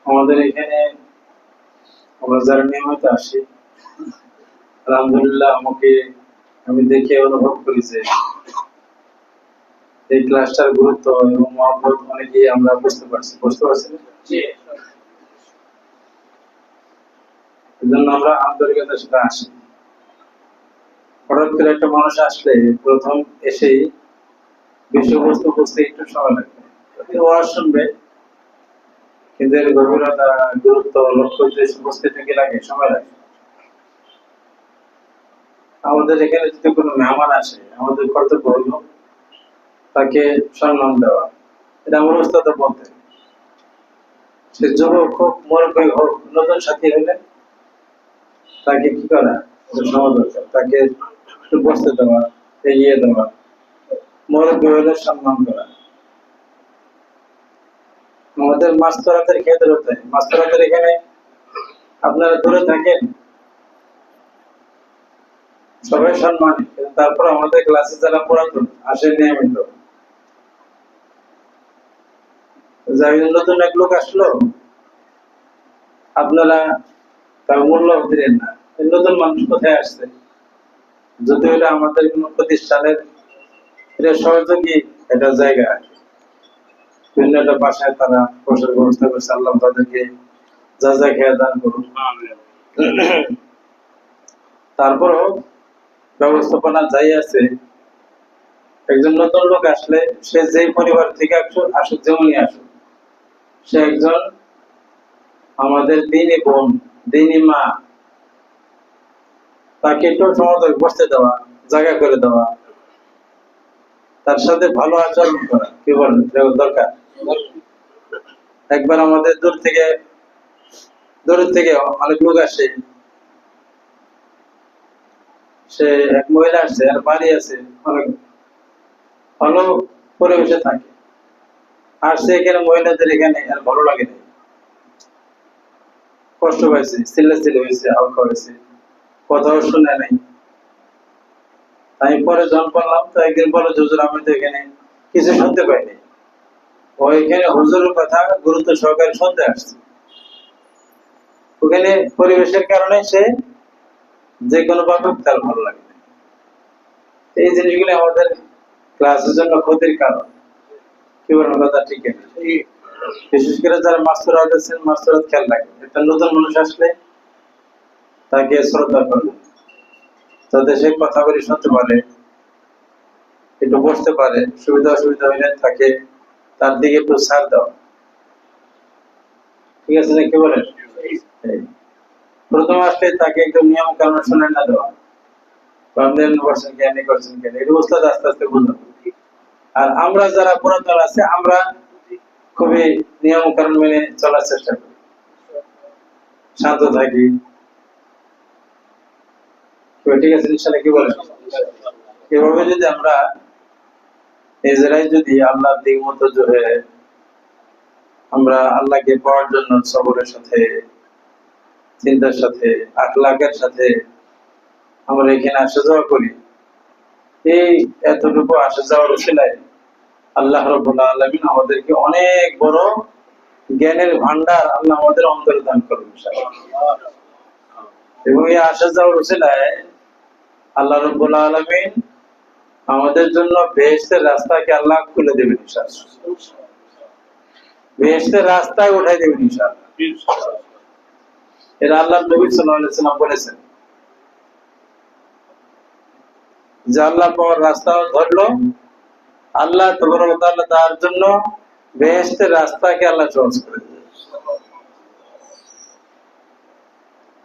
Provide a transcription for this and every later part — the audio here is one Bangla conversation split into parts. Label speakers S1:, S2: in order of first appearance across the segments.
S1: আমাদের এখানে আমরা যারা নিয়মিত আসি, আলহামদুলিল্লাহ আমি দেখে অনুভব করি যে এই ক্লাসটার গুরুত্ব এবং মহব্বত অনেকেই আমরা বুঝতে পারছি না? এই জন্য আমরা আন্তরিকতার সাথে আসি। হঠাৎ করে একটা মানুষ আসলে প্রথম এসেই বিষয়বস্তু বুঝতে একটু সময় লাগবে, ওরা শুনবে, কিন্তু এর গভীরতা, গুরুত্ব, লক্ষ্য উদ্দেশ্য বুঝতে থেকে লাগে, সময় লাগে। আমাদের এখানে যদি কোনো মেহমান আসে, আমাদের কর্তব্য হলো তাকে সম্মান দেওয়া। এটা আমার উস্তাদ বলতে, সে যুবক হোক, মুরব্বী হোক, নতুন সাথী হলে তাকে কি করা, তাকে একটু বসতে দেওয়া, এগিয়ে দেওয়া, মুরব্বী হলে সম্মান করা। আমাদের মাস্তরাতের ক্ষেত্রে হতে, মাস্তরাতের এখানে আপনারা দূরে থাকেন, সবাই সম্মানী, তারপর আমাদের ক্লাসে যারা পুরাতন আসেন নিয়মিত, নতুন এক লোক আসলো, আপনারা তার মূল্য দিলেন না। নতুন মানুষ কোথায় আসছে, যদিও এটা আমাদের কোন প্রতিষ্ঠানের এটা সহযোগী একটা জায়গা, বিভিন্ন একটা বাসায় তারা বসার ব্যবস্থা করছে, আল্লাহ তাদেরকে যা যা খেয়ে দান করুন। তারপরও ব্যবস্থাপনা যাই আছে, একজন নতুন লোক আসলে সে যেই পরিবার থেকে আসুক, যেমনই আসুক, সে একজন আমাদের দিনী বোন, দিনী মা, তাকে একটু সমাজে বসতে দেওয়া, জায়গা করে দেওয়া, তার সাথে ভালো আচরণ করা, কি বলেন দরকার। একবার আমাদের দূর থেকে অনেক লোক আসে, সে এক মহিলা আসছে, আর বাড়ি আছে অনেক ভালো পরিবেশে থাকে, আর সে এখানে মহিলাদের এখানে আর ভালো লাগে না, কষ্ট পাইছে, চিল্লাচিল্লি হয়েছে, হালকা হয়েছে, কথাও শুনে নাই। আমি পরে জন করলাম, তো একদিন বলো হুজুর আমি তো এখানে কিছু শুনতে পাইনি, ওইখানে হুজুরের কথা গুরুত্ব সহকারে শুনতে আসছে, ওখানে পরিবেশের কারণে সে যে কোনো ভাবে তার ভালো লাগে। এই জিনিসগুলো আমাদের ক্লাসের জন্য ক্ষতির কারণ, কি বলবো কথা ঠিক আছে। বিশেষ করে যারা মাস্টারাত আছেন, মাস্টারাত খেয়াল রাখবেন, একটা নতুন মানুষ আসলে তাকে শ্রদ্ধা করবেন, যাতে সে কথা বলে শুনতে পারে, একটু বসতে পারে, সুবিধা অসুবিধা হইলে তাকে তার দিকে একটু ছাড় দাও, ঠিক আছে না, কি বলেন। প্রথম আসলে তাকে একটু নিয়ম কানুন শুনে না দেওয়া, করছেন কেন, করছেন কেন, এটা উস্তাদ আস্তে আস্তে বুঝলাম। আর আমরা যারা পুরাতন আছে, আমরা খুবই নিয়ম কানুন মেনে চলার চেষ্টা করি, শান্ত থাকি, ঠিক আছে ইনশাআল্লাহ, কি বলেন। এভাবে যদি আমরা নিজেরাই যদি আল্লাহর দিক মতো জোরে আমরা আল্লাহকে পাওয়ার জন্য সবরের সাথে, চিন্তার সাথে, আখলাকের সাথে আমরা এখানে আসা যাওয়া করি, এই এতটুকু আসা যাওয়ার উসিলায় আল্লাহ রাব্বুল আলামিন আমাদেরকে অনেক বড় জ্ঞানের ভান্ডার আল্লাহ আমাদের অন্তরে দান করবেন ইনশাআল্লাহ। এবং এই আসা যাওয়ার উসিলায় আল্লাহ রাব্বুল আলামিন আমাদের জন্য বেহেশতের রাস্তাকে আল্লাহ খুলে দেবেন ইনশাআল্লাহ, বেহেশতের রাস্তায় উঠাই দেবেন ইনশাআল্লাহ। এর আল্লাহ নবী সাল্লাল্লাহু আলাইহি ওয়াসাল্লাম বলেছেন যে আল্লাহ পাওয়ার রাস্তা ধরলো, আল্লাহ তাবারক ওয়া তাআলা তার জন্য বেহেশতের রাস্তাকে আল্লাহ সহজ করে দেবেন,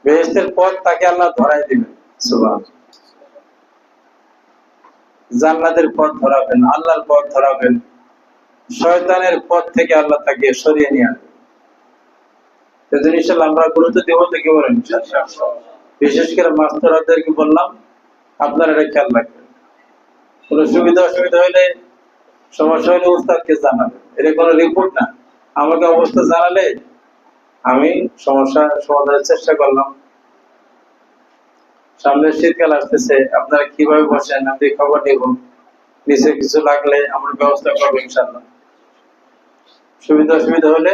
S1: বেহেশতের পথ তাকে আল্লাহ ধরাই দিবেন, সুবহানাল্লাহ। জান্নাতের পথ ধরাবেন, আল্লাহর পথ ধরাবেন, শয়তানের পথ থেকে আল্লাহ তাকে সরিয়ে নিয়ে আসবেন। সেজন্য ইনশাআল্লাহ আমরা গুরুত্ব দেব, থেকে বলেন বিশেষ করে মাস্টারদেরকে বললাম আপনারা এটা খেয়াল রাখবেন, কোনো সুবিধা অসুবিধা হইলে, সমস্যা হলে উস্তাদকে জানাবেন, এটা কোনো রিপোর্ট না, আমাকে অবস্থা জানালে আমি সমস্যা সমাধানের চেষ্টা করলাম। সামনে শীতকাল আসতেছে, আপনারা কিভাবে বসেন আমি খবর নিব, নিচে কিছু লাগলে আমরা ব্যবস্থা করবো ইনশাআল্লাহ। সুবিধা অসুবিধা হলে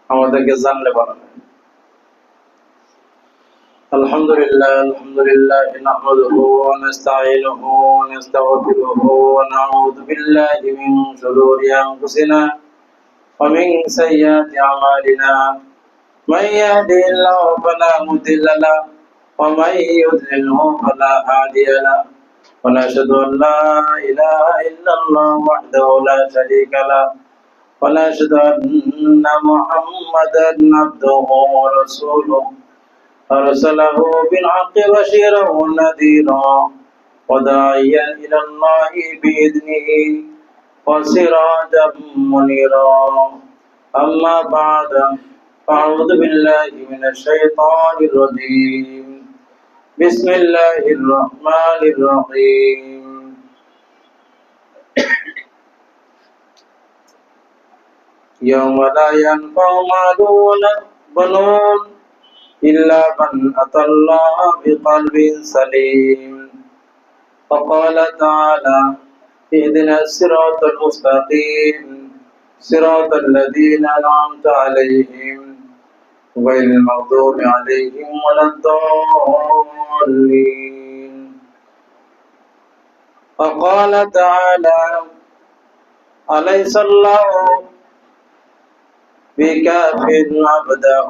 S1: আমাদেরকে জানলে ভালো হয়। আলহামদুলিল্লাহ নাহমাদুহু ওয়া নাস্তাঈনুহু ওয়া নাস্তাগফিরুহু ওয়া নাউযু বিল্লাহি মিন শুরুরি আনফুসিনা ওয়া মিন সাইয়্যাতি আমালিনা মান yahdihillahu fala mudilla lahu wa man yudlilhu fala hadiya lahu wa nashhadu an la ilaha illallah wahdahu la sharika lahu wa nashhadu anna Muhammadan abduhu wa rasuluhu أرسله بالحق بشيرا ونذيرا وداعيا إلى الله بإذنه وسراجا منيرا أما بعد أعوذ بالله من الشيطان الرجيم بسم الله الرحمن الرحيم يوم لا ينفع مال ولا بنون إلا من أتى الله بقلب سليم وقال تعالى اهدنا الصراط المستقيم صراط الذين أنعمت عليهم غير المغضوب عليهم ولا الضالين وقال تعالى أليس الله بكاف عبده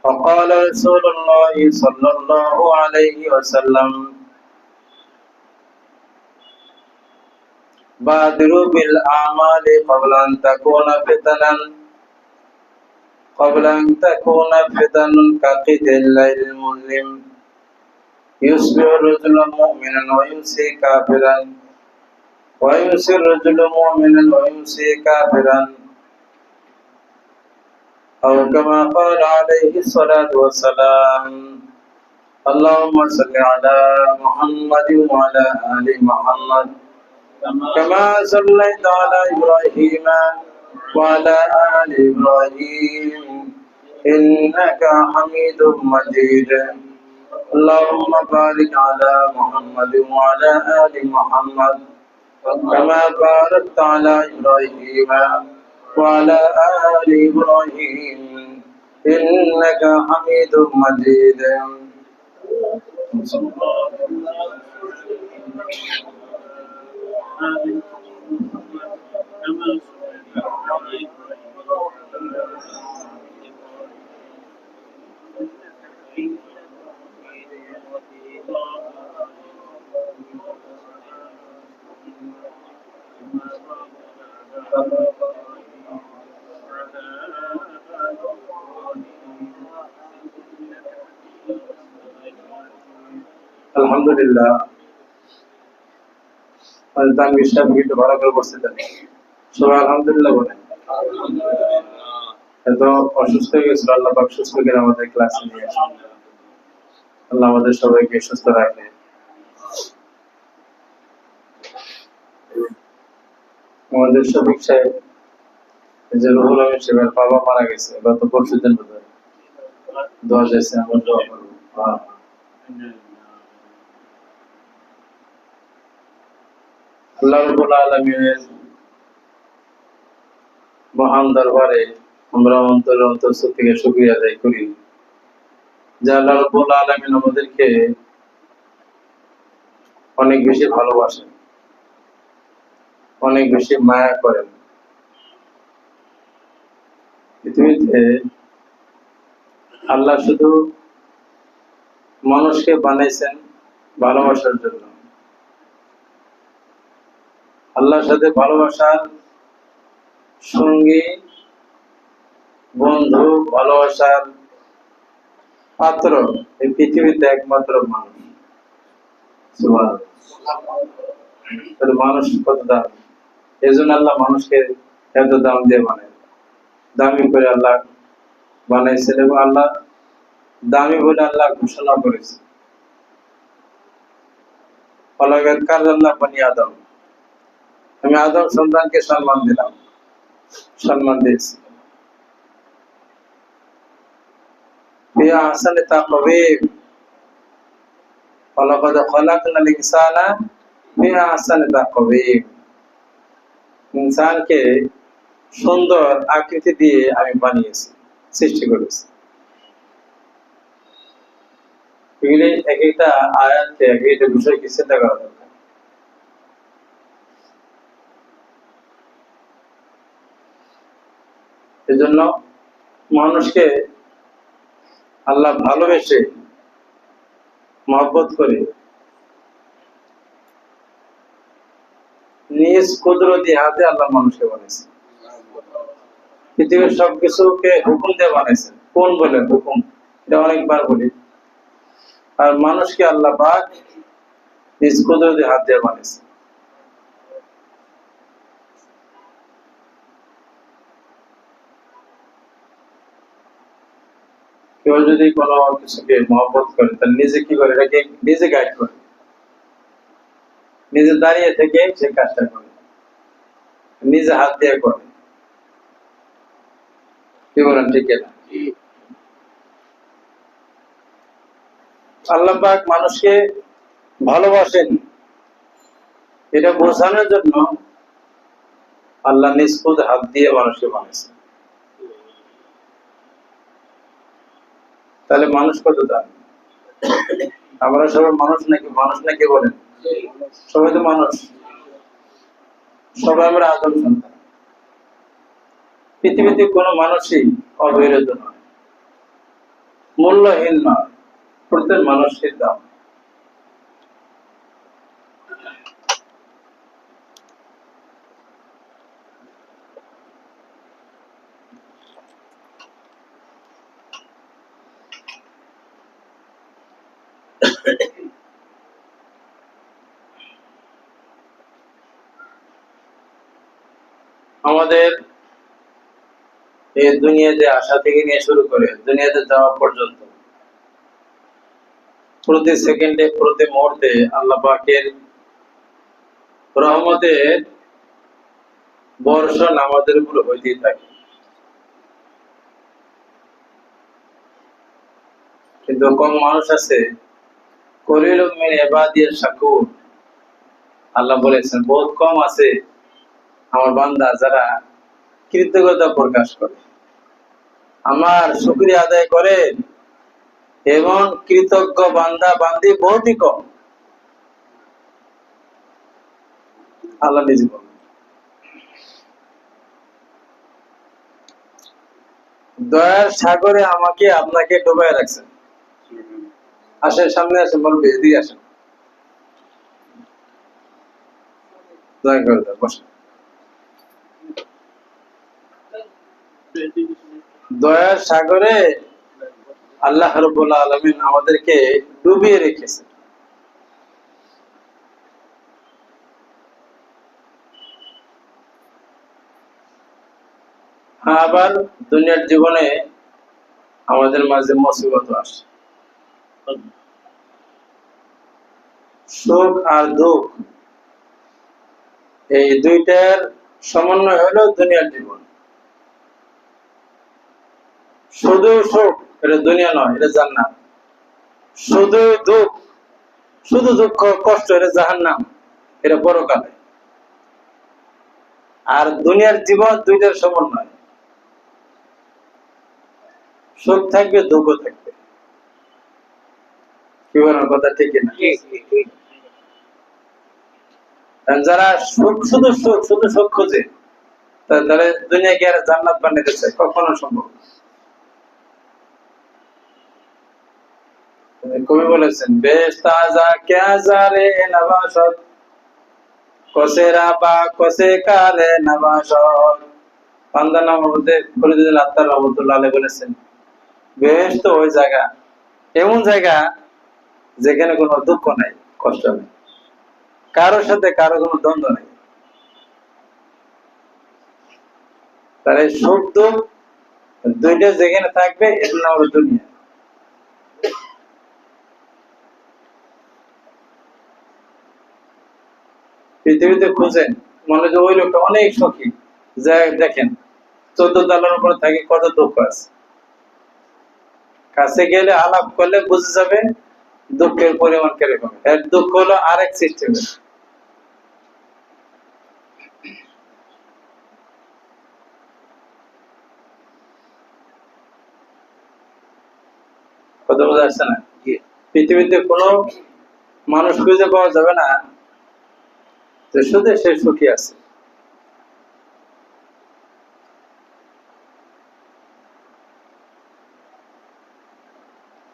S1: وقال رسول الله صلى الله عليه وسلم بادروا بالأعمال قبل أن تكون فتن كقطع الليل المظلم يصبح الرجل مؤمنا ويمسي كافرا ويمسي الرجل مؤمنا ويمسي كافرا أو كما قال عليه الصلاة والسلام اللهم صل على محمد وعلى آل محمد كما صليت على إبراهيم وعلى آل إبراهيم إنك حميد مجيد اللهم بارك على محمد وعلى آل محمد كما باركت على إبراهيم وعلى آل إبراهيم إنك حميد مجيد আলহামদুলিল্লাহ তানভীর সাহেব একটু ভালো করে বসতে দেন সবাই আলহামদুলিল্লাহ বলেন এত অসুস্থ হয়ে গেছিল আল্লাহ পাক সুস্থ করে আমাদের ক্লাসে নিয়ে আসেন আল্লাহ আমাদের সবাইকে সুস্থ রাখে আমাদের শফিক সাহেব যে রুহুল আমিন সাহেবের বাবা মারা গেছে গত পরশুদিন বোধহয় দোয়া চাইছে আমরা দোয়া করবো আল্লাহ রাব্বুল আলামিনের মহান দরবারে আমরা অন্তর থেকে শুকরিয়া আদায় করি যে আল্লাহ রাব্বুল আলামিন আমাদেরকে অনেক বেশি ভালোবাসেন অনেক বেশি মায়া করেন পৃথিবীতে আল্লাহ শুধু মানুষকে বানাইছেন ভালোবাসার জন্য আল্লাহর সাথে ভালোবাসার সঙ্গী বন্ধু ভালোবাসার পাত্র এই পৃথিবীতে একমাত্র মানুষ মানুষ কত দাম এই জন্য আল্লাহ মানুষকে এত দাম দিয়ে বানায় দামি করে আল্লাহ বানাইছেন এবং আল্লাহ দামি বলে আল্লাহ ঘোষণা করেছে আদম আমি আদম সন্তানকে সম্মান দিলাম সম্মান দিয়েছি ইনসানকে সুন্দর আকৃতি দিয়ে আমি বানিয়েছি, সৃষ্টি করেছি। এগুলি এক একটা আয়াতে এক একটা বিষয়কে চিন্তা করা দরকার। এজন্য মানুষকে আল্লাহ ভালোবেসে মহব্বত করে নিজ কুদরতি হাতে আল্লাহ মানুষকে বানিয়েছে। পৃথিবীর সবকিছুকে হুকুম দিয়ে বানাইছেন। কোন বলেন হুকুম, এটা অনেকবার বলি। আর মানুষকে আল্লাহ পাক নিজ কুদরতি হাত দিয়ে বানিয়েছে। কেউ যদি কোনো কিছুকে মহব্বত করে, তাহলে নিজে কি করে, এটাকে নিজে গাইড করে, নিজে দাঁড়িয়ে থেকে সে কাজটা করে, নিজে হাত দিয়ে করে। কি বলেন, ঠিক না? আল্লাহ পাক মানুষকে ভালোবাসেন, এটা বোঝানোর জন্য আল্লাহ নিজ খুদ হাত দিয়ে মানুষকে বানিয়েছে। তাহলে মানুষ কত দাম? আমরা সবাই মানুষ নাকি? মানুষ নাকি বলেন? সবাই তো মানুষ, সবাই আমরা আদম সন্তান। পৃথিবীতে কোনো মানুষই অবহেলিত নয়, মূল্যহীন নয়, প্রত্যেক মানুষের দাম। আমাদের এই দুনিয়াতে আসা থেকে নিয়ে শুরু করে দুনিয়াতে যাওয়া পর্যন্ত প্রতি সেকেন্ডে প্রতি মুহূর্তে আল্লাহ পাকের রহমতের বর্ষণ আমাদের উপর হইতেই থাকে। কিন্তু কম মানুষ আছে, কলিলুম মিন ইবাদিয়াশ শাকুর। আল্লাহ বলেছেন বহুত কম আছে আমার বান্দা যারা কৃতজ্ঞতা প্রকাশ করে, আমার শুকরিয়া আদায় করে। এমন কৃতজ্ঞ বান্দা বান্দি বহুতই কম। আল্লাহ নিজে বলেন, দয়ার সাগরে আমাকে আপনাকে ডুবাই রাখছেন। আসেন, সামনে আসেন, বলবে এদিকে আসেন, দয়া করে দেন, বসেন। দয়ার সাগরে আল্লাহ রাব্বুল আলামিন আমাদেরকে ডুবিয়ে রেখেছে। আবার দুনিয়ার জীবনে আমাদের মাঝে মুসিবত আসে, সুখ আর দুঃখ, এই দুইটার সমন্বয় হলো দুনিয়ার জীবন। শুধু সুখ এটা দুনিয়া নয়, এটা জান্নাত। শুধু দুঃখ, শুধু দুঃখ কষ্ট, এটা জাহান্নাম, এটা পরকালে। আর দুনিয়ার জীবন দুইটার সমন্বয়, সুখ থাকবে দুঃখ থাকবে। কি বলার কথা, ঠিক না? যারা সুখ, শুধু সুখ, শুধু সুখ খোঁজে, তাহলে দুনিয়াকে আর জান্নাত বানাইতে চায়, কখনো সম্ভব না। কবি বলেছেন, বেশতাজা ক্যা জারে নবাশত, কসেরা বা কসে কারে নবাশত। বান্দা নাম মধ্যে ফরিদুল আত্মার রহমতুল্লাহ আলাইহি বলেছেন, বেহেশত ওই জায়গা, এমন জায়গা যেখানে কোনো দুঃখ নাই, কষ্ট নেই, কারোর সাথে কারো কোনো দ্বন্দ্ব নেই। তাহলে সুখ দুঃখ দুইটা যেখানে থাকবে, এর নাম হলো দুনিয়া। পৃথিবীতে খুঁজেন, মনে যে ওই লোকটা অনেক সুখী, যা দেখেন 14 তলার উপরে থাকে, কত দুঃখ আছে। কাছে গেলে আলাপ করলে বুঝে যাবে দুঃখের পরিমাণ কিরকম। এর দুঃখ হলো আরেক সিস্টেমের। কথা বোঝা যাচ্ছে না? পৃথিবীতে কোনো মানুষ খুঁজে পাওয়া যাবে না যে শুধু সে সুখী আছে।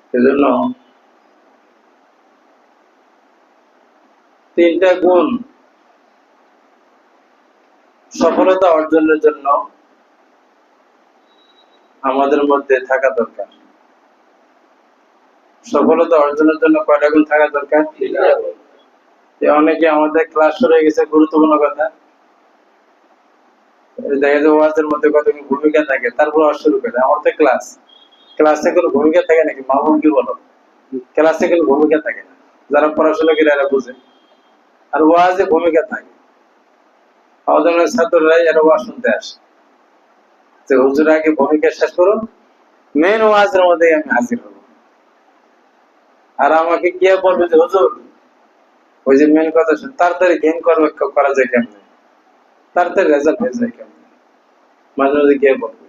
S1: সেজন্য তিনটা গুণ সফলতা অর্জনের জন্য আমাদের মধ্যে থাকা দরকার। সফলতা অর্জনের জন্য কয়টা গুণ থাকা দরকার? অনেকে আমাদের ক্লাস শুরু হয়ে গেছে, গুরুত্বপূর্ণ কথা দেখা যায় ওয়াজের মধ্যে কতগুলো ভূমিকা থাকে, তারপর শুরু করে আমার তো ক্লাসে কোনো ভূমিকা থাকে নাকি? মামুন কি বলো, ক্লাসে কোনো ভূমিকা থাকে না। যারা পড়াশোনা করে এরা বুঝে। আর ওয়াজে ভূমিকা থাকে। আমাদের ছাত্ররা এরা ওয়াজ শুনতে আসে যে হুজুর আগে ভূমিকা শেষ করুন, মেন ওয়াজের মধ্যে আমি হাজির হব। আর আমাকে কে বলবে যে হুজুর ওই যে মেন কথা শুন, তাড়াতাড়ি গেইন করা যায় কেমন, তাড়াতাড়ি রেজাল্ট হয়ে যায় কেমন, মাঝে মাঝে কে বলবে।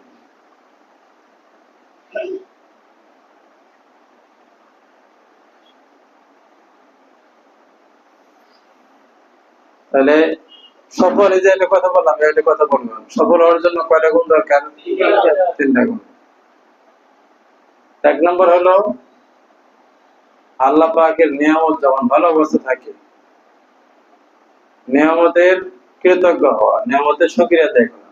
S1: তাহলে সফল, এই যে একটা কথা বললাম, একটা কথা বললাম, সফল হওয়ার জন্য কয়টা গুণ দরকার? তিনটা গুণ। এক নম্বর হলো আল্লাহ পাকের নিয়ামত যখন ভালো অবস্থা থাকে, নিয়ামতের কৃতজ্ঞ হওয়া, নিয়ামতের শুকরিয়া আদায় করা।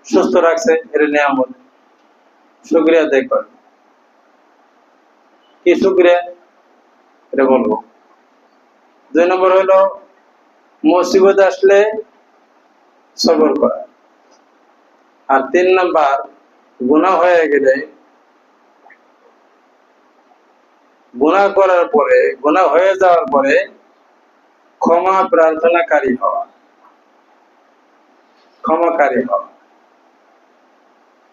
S1: সুস্থ রাখছে, এর নিয়ামত, শুকরিয়া আদায় করা। কি শুকরিয়া এটা বলবো। দুই নম্বর হলো মুসিবত আসলে সবর করা। আর তিন নম্বর গুনাহ হয়ে গেলে, গুনাহ করার পরে, গুনাহ হয়ে যাওয়ার পরে ক্ষমা প্রার্থনাকারী হওয়া, ক্ষমাকারী হওয়া।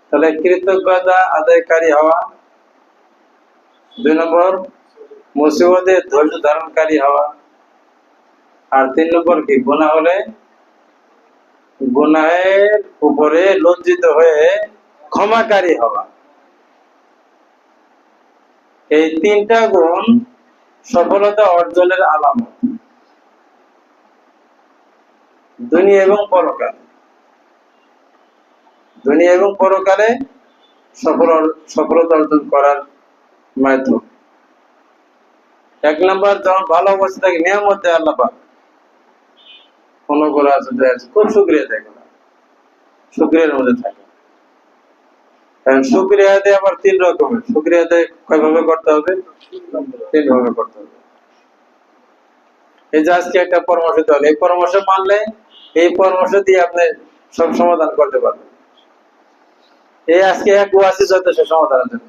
S1: তাহলে কৃতজ্ঞতা আদায়কারী হওয়া, দুই নম্বর মুসিবতে ধৈর্য ধারণকারী হওয়া, আর তিন নম্বর কি গুনাহ হলে গুনাহের উপরে লজ্জিত হয়ে ক্ষমাকারী হওয়া। এই তিনটা গুণ সফলতা অর্জনের আলামত, দুনিয়া এবং পরকালে। দুনিয়া এবং পরকালে সফলতা অর্জন করার মাধ্যম। এক নম্বর, যখন ভালো অবস্থা থাকে, নিয়ামত দেয় আল্লাহ পাক, অনুগ্রহ আছে, খুব শুকরিয়া দেয়, শুকরিয়ার মধ্যে থাকে। শুকরিয়া আদায় আবার তিন রকমের। শুকরিয়া আদায় কয়ভাবে করতে হবে? তিন ভাবে করতে হবে। এই যে আজকে একটা পরামর্শ দিতে হবে, এই পরামর্শ মানলে, এই পরামর্শ দিয়ে আপনি সব সমাধান করতে পারবেন। এই আজকে এক ওয়াসি যথেষ্ট সমাধানের জন্য,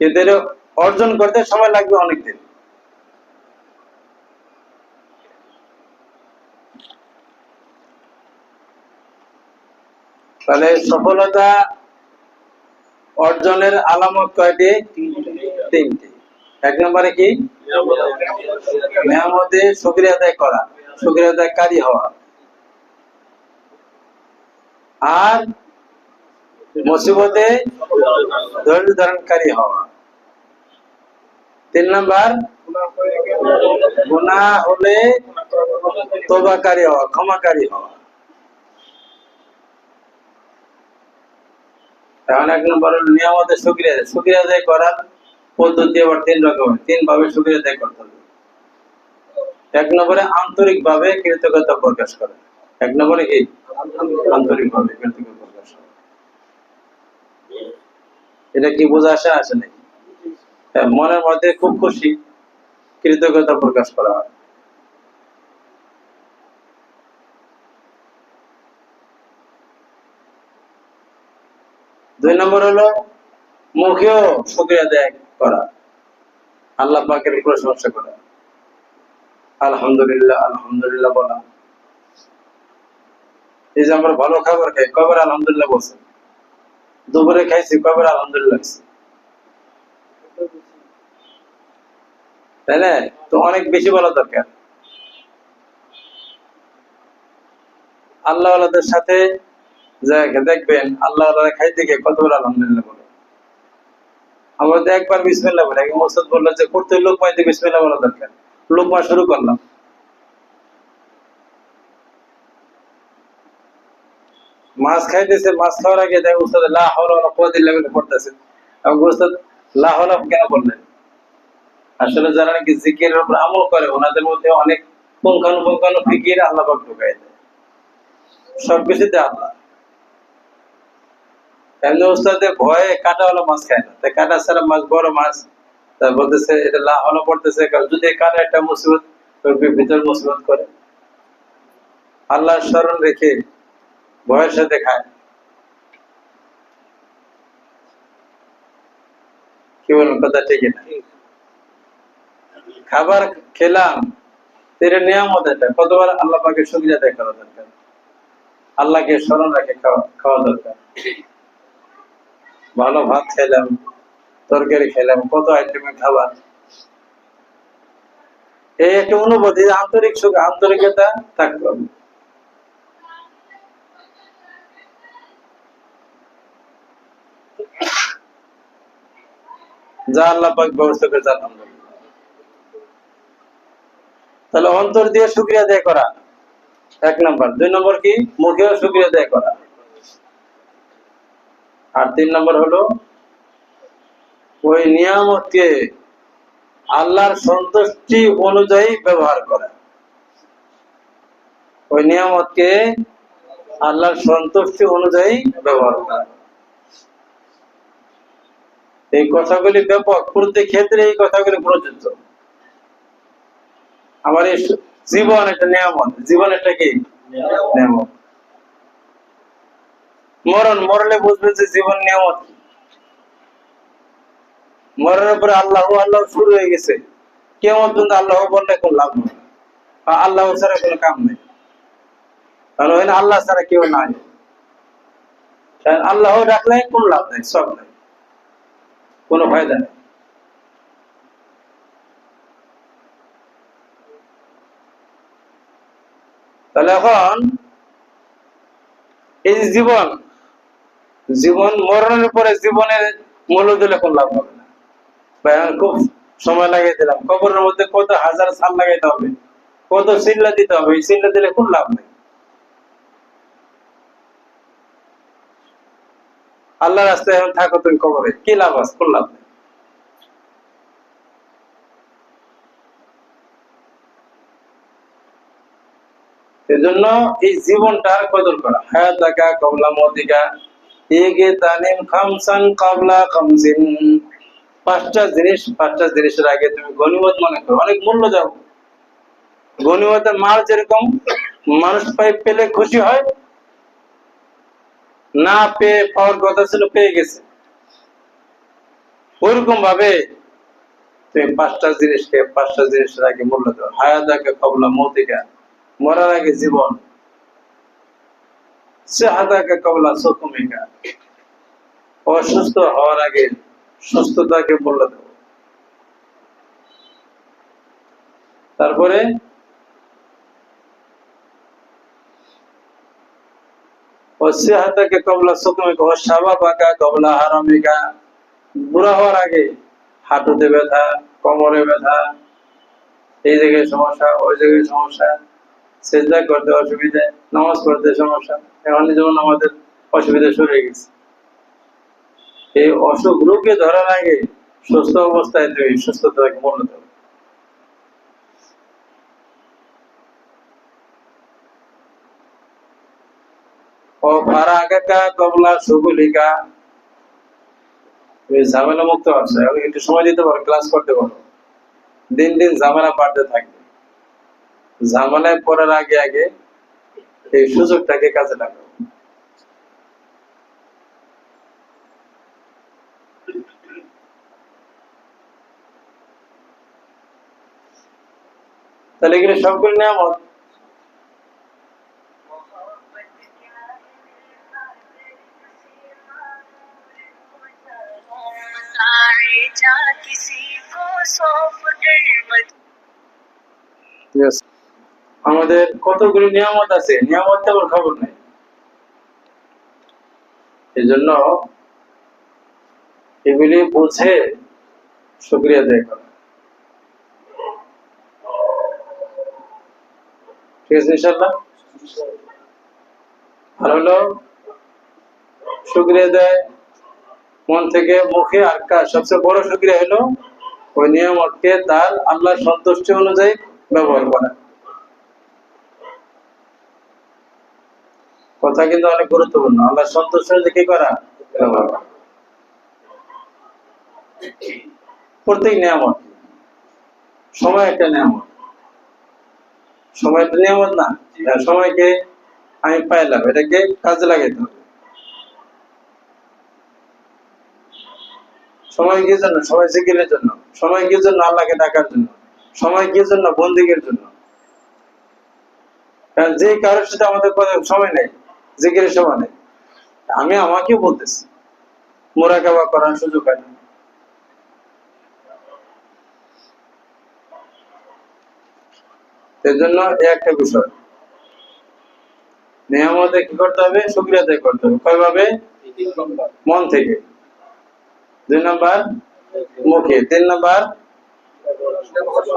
S1: এদের অর্জন করতে সময় লাগবে অনেকদিন। তাহলে সফলতা অর্জনের আলামত কয়টি? তিনটি। এক নম্বরে কি? নিয়ামতে শুকরিয়া আদায় করা, শুকরিয়া আদায়কারী হওয়া। আর মুসিবতে ধৈর্য ধারণকারী হওয়া। তিন নাম্বার, গুনাহ হলে তওবাকারী হওয়া, ক্ষমাকারী হওয়া। এখন এক নম্বর নিয়ামতের শুকরিয়া আদায় করার পদ্ধতি আবার তিন রকমের, তিন ভাবে শুকরিয়া আদায় করতে হবে। এক নম্বরে আন্তরিক ভাবে কৃতজ্ঞতা প্রকাশ করা। এক নম্বরে কি? আন্তরিক ভাবে কৃতজ্ঞতা প্রকাশ করা। এটা কি বোঝা আসে নাকি? মনের মধ্যে খুব খুশি, কৃতজ্ঞতা প্রকাশ করা হয়। দুই নম্বর হলো মুখেও শুকরিয়া আদায় করা, আল্লাহ পাকের প্রশংসা করা, আলহামদুলিল্লাহ আলহামদুলিল্লাহ বলা। এই যে আমরা ভালো খাবার খাই, কবার আলহামদুলিল্লাহ বলছি? দুপুরে খাইছি, কবার আলহামদুলিল্লাহ, তাই না? তো অনেক বেশি বলা দরকার। আল্লাহ সাথে দেখবেন আল্লাহ খাইতে গিয়ে কতবার আলহামদুলিল্লাহ বলে। আমরা তো একবার বিসমিল্লাহ বলে, মোসাদ বললো যে করতে লোকমাইতে বিসমিল্লাহ বলা দরকার, লোকমা শুরু করলাম। মাছ খাইতেছে, মাছ খাওয়ার আগে দেখ উস্তাদ লা হাওলা ওয়ালা কুওয়াতা ইল্লা বিল্লাহ পড়তেছে। এবং উস্তাদ লা হাওলা কেন বললেন? আসলে যারা নাকি জিকিরের উপর আমল করে ওনাদের মধ্যে অনেক পুঙ্খানুপুঙ্খানু ফিকির আল্লাহ পাক ঢুকাই দেয়, সবকিছুতে আল্লাহ। এমনি উস্তাদের ভয়ে কাঁটাওয়ালা মাছ খায় না, তাই কাঁটা ছাড়া মাছ, বড় মাছ, তা বলতেছে এটা লা হাওলা পড়তেছে, কারণ যদি কাঁটা একটা মুসিবত ভিতর মুসিবত করে, আল্লাহর স্মরণ রেখে ভয়ের সাথে খায়। কি বলুন, কথা ঠিক না? খাবার খেলাম, এটা নিয়ামত, এটা কতবার আল্লাহ পাকে শুকরিয়া আদায় করা দরকার, আল্লাহকে স্মরণ রাখে খাওয়া দরকার। ভালো ভাত খেলাম, তরকারি খেলাম, কত আইটেমের খাবার, এই একটা অনুভূতি, আন্তরিক সুখ, আন্তরিকতা থাকতে হবে। যা আল্লাহ পাক ব্যবস্থা করে, আলহামদুলিল্লাহ। তাহলে অন্তর দিয়ে শুকরিয়া আদায় করা এক নম্বর। 2 নম্বর কি? মুখেও শুকরিয়া আদায় করা। আর 3 নম্বর হলো ওই নিয়ামতকে আল্লাহর সন্তুষ্টি অনুযায়ী ব্যবহার করা। ওই নিয়ামতকে আল্লাহর সন্তুষ্টি অনুযায়ী ব্যবহার করা। এই কথাগুলি ব্যাপক, প্রত্যেক ক্ষেত্রে এই কথাগুলি প্রযোজ্য। আমার এই জীবন একটা নিয়ামত, জীবন একটা কি নিয়ামত। মরলে বুঝবে যে জীবন নিয়ামত। মরণের পরে আল্লাহ আল্লাহ শুরু হয়ে গেছে, কেমন পর্যন্ত আল্লাহ বললে কোন লাভ নেই, আল্লাহ ছাড়া কোনো কাম নেই, কারণ ওখানে আল্লাহ ছাড়া কেউ নাই। আল্লাহ রাখলে কোন লাভ নেই, সব নাই, কোনো ফায়দা নেই। তাহলে এখন এই জীবন, মরণের পরে জীবনের মূল্য দিলে কোন লাভ হবে না। খুব সময় লাগিয়ে দিলাম, কবরের মধ্যে কত হাজার সাল লাগাইতে হবে, কত চিল্লা দিতে হবে, এই চিল্লা দিলে কোন লাভ নেই। আল্লাহ রাস্তায় এখন থাকো তুমি কবরে, কি লাভ আছে? কোন লাভ নেই। এজন্য এই জীবনটার কদর করা। হায়াতাকা কবলা মতিকা, এগে তানিম খামসান কাবলা খামসিন। 5টা জিনিসের আগে তুমি গনিমত মনে করো, অনেক মূল্য দাও। গনিমতের মাল যেরকম মানুষ পেলে খুশি হয়, না পেয়ে পাওয়ার কথা ছিল পেয়ে গেছে, ওরকম ভাবে তুমি 5টা জিনিসের আগে মূল্য দাও। হায়াতাকা কবলা মতিকা, মরার আগে জীবন। সেহাতাকা কবলা সুকুমিকা, অসুস্থ হওয়ার আগে সুস্থতাকে মূল্য দেব। তারপরে কবলা সুকুমিকা, শাবাবাকা কবলা হারামিকা, বুড়া হওয়ার আগে হাঁটুতে ব্যথা, কোমরে ব্যথা, এই জায়গায় সমস্যা, ওই জায়গায় সমস্যা, সেজদা করতে অসুবিধা, নামাজ পড়তে সমস্যা। এখন যেমন আমাদের অসুবিধা শুরু হয়ে গেছে। এই অসুখ রোগে ধরার আগে সুস্থ অবস্থায় তুমি সুস্থতাকে মূল্য দেবে। ও ফারাগাকা কবলা সুগুলিকা, তুমি ঝামেলা মুক্ত আছে, একটু সময় দিতে পারো, ক্লাস করতে পারো। দিন দিন ঝামেলা বাড়তে থাকবে, ঝামেলায় পড়ার আগে আগে এই সুযোগটাকে কাজে লাগাও। তাহলে এগুলো সবগুলো নিয়ামত। আমাদের কতগুলো নিয়ামত আছে, নিয়ামত তেমন খবর নেই। এই জন্য এগুলি বুঝে শুকরিয়া আদায় করা। ঠিক আছে ইনশাআল্লাহ। আর হলো শুকরিয়া দেয় মন থেকে, মুখে, আর কাজ। সবচেয়ে বড় শুকরিয়া হলো ওই নিয়ামতকে তার আল্লাহর সন্তুষ্টি অনুযায়ী ব্যবহার করা। কথা কিন্তু অনেক গুরুত্বপূর্ণ। আল্লাহর সন্তুষ্টি অনুযায়ী কি করা? ব্যবহার করা। প্রত্যেক নিয়ামত, সময় একটা নিয়ামত। সময় একটা নিয়ামত না? সময়কে আমি পাইলাম, এটাকে কাজে লাগাইতে হবে। সময় কি জন্য? সময় জিকিরের জন্য। সময় কি জন্য? আল্লাহকে ডাকার জন্য। সময় কি জন্য? বন্দিগের জন্য। কারণ যে কারোর সাথে আমাদের সময় নেই, জিকিরের সময় নেই। আমি আমাকেও বলতেছি, মুরাকাবা করার সুযোগ হয় না। এর জন্য একটা বিষয়, নিয়ামতে কি করতে হবে? শুকরিয়া আদায় করতে হবে। কয়ভাবে? মন থেকে। 2 নাম্বার মুখে। 3 নাম্বার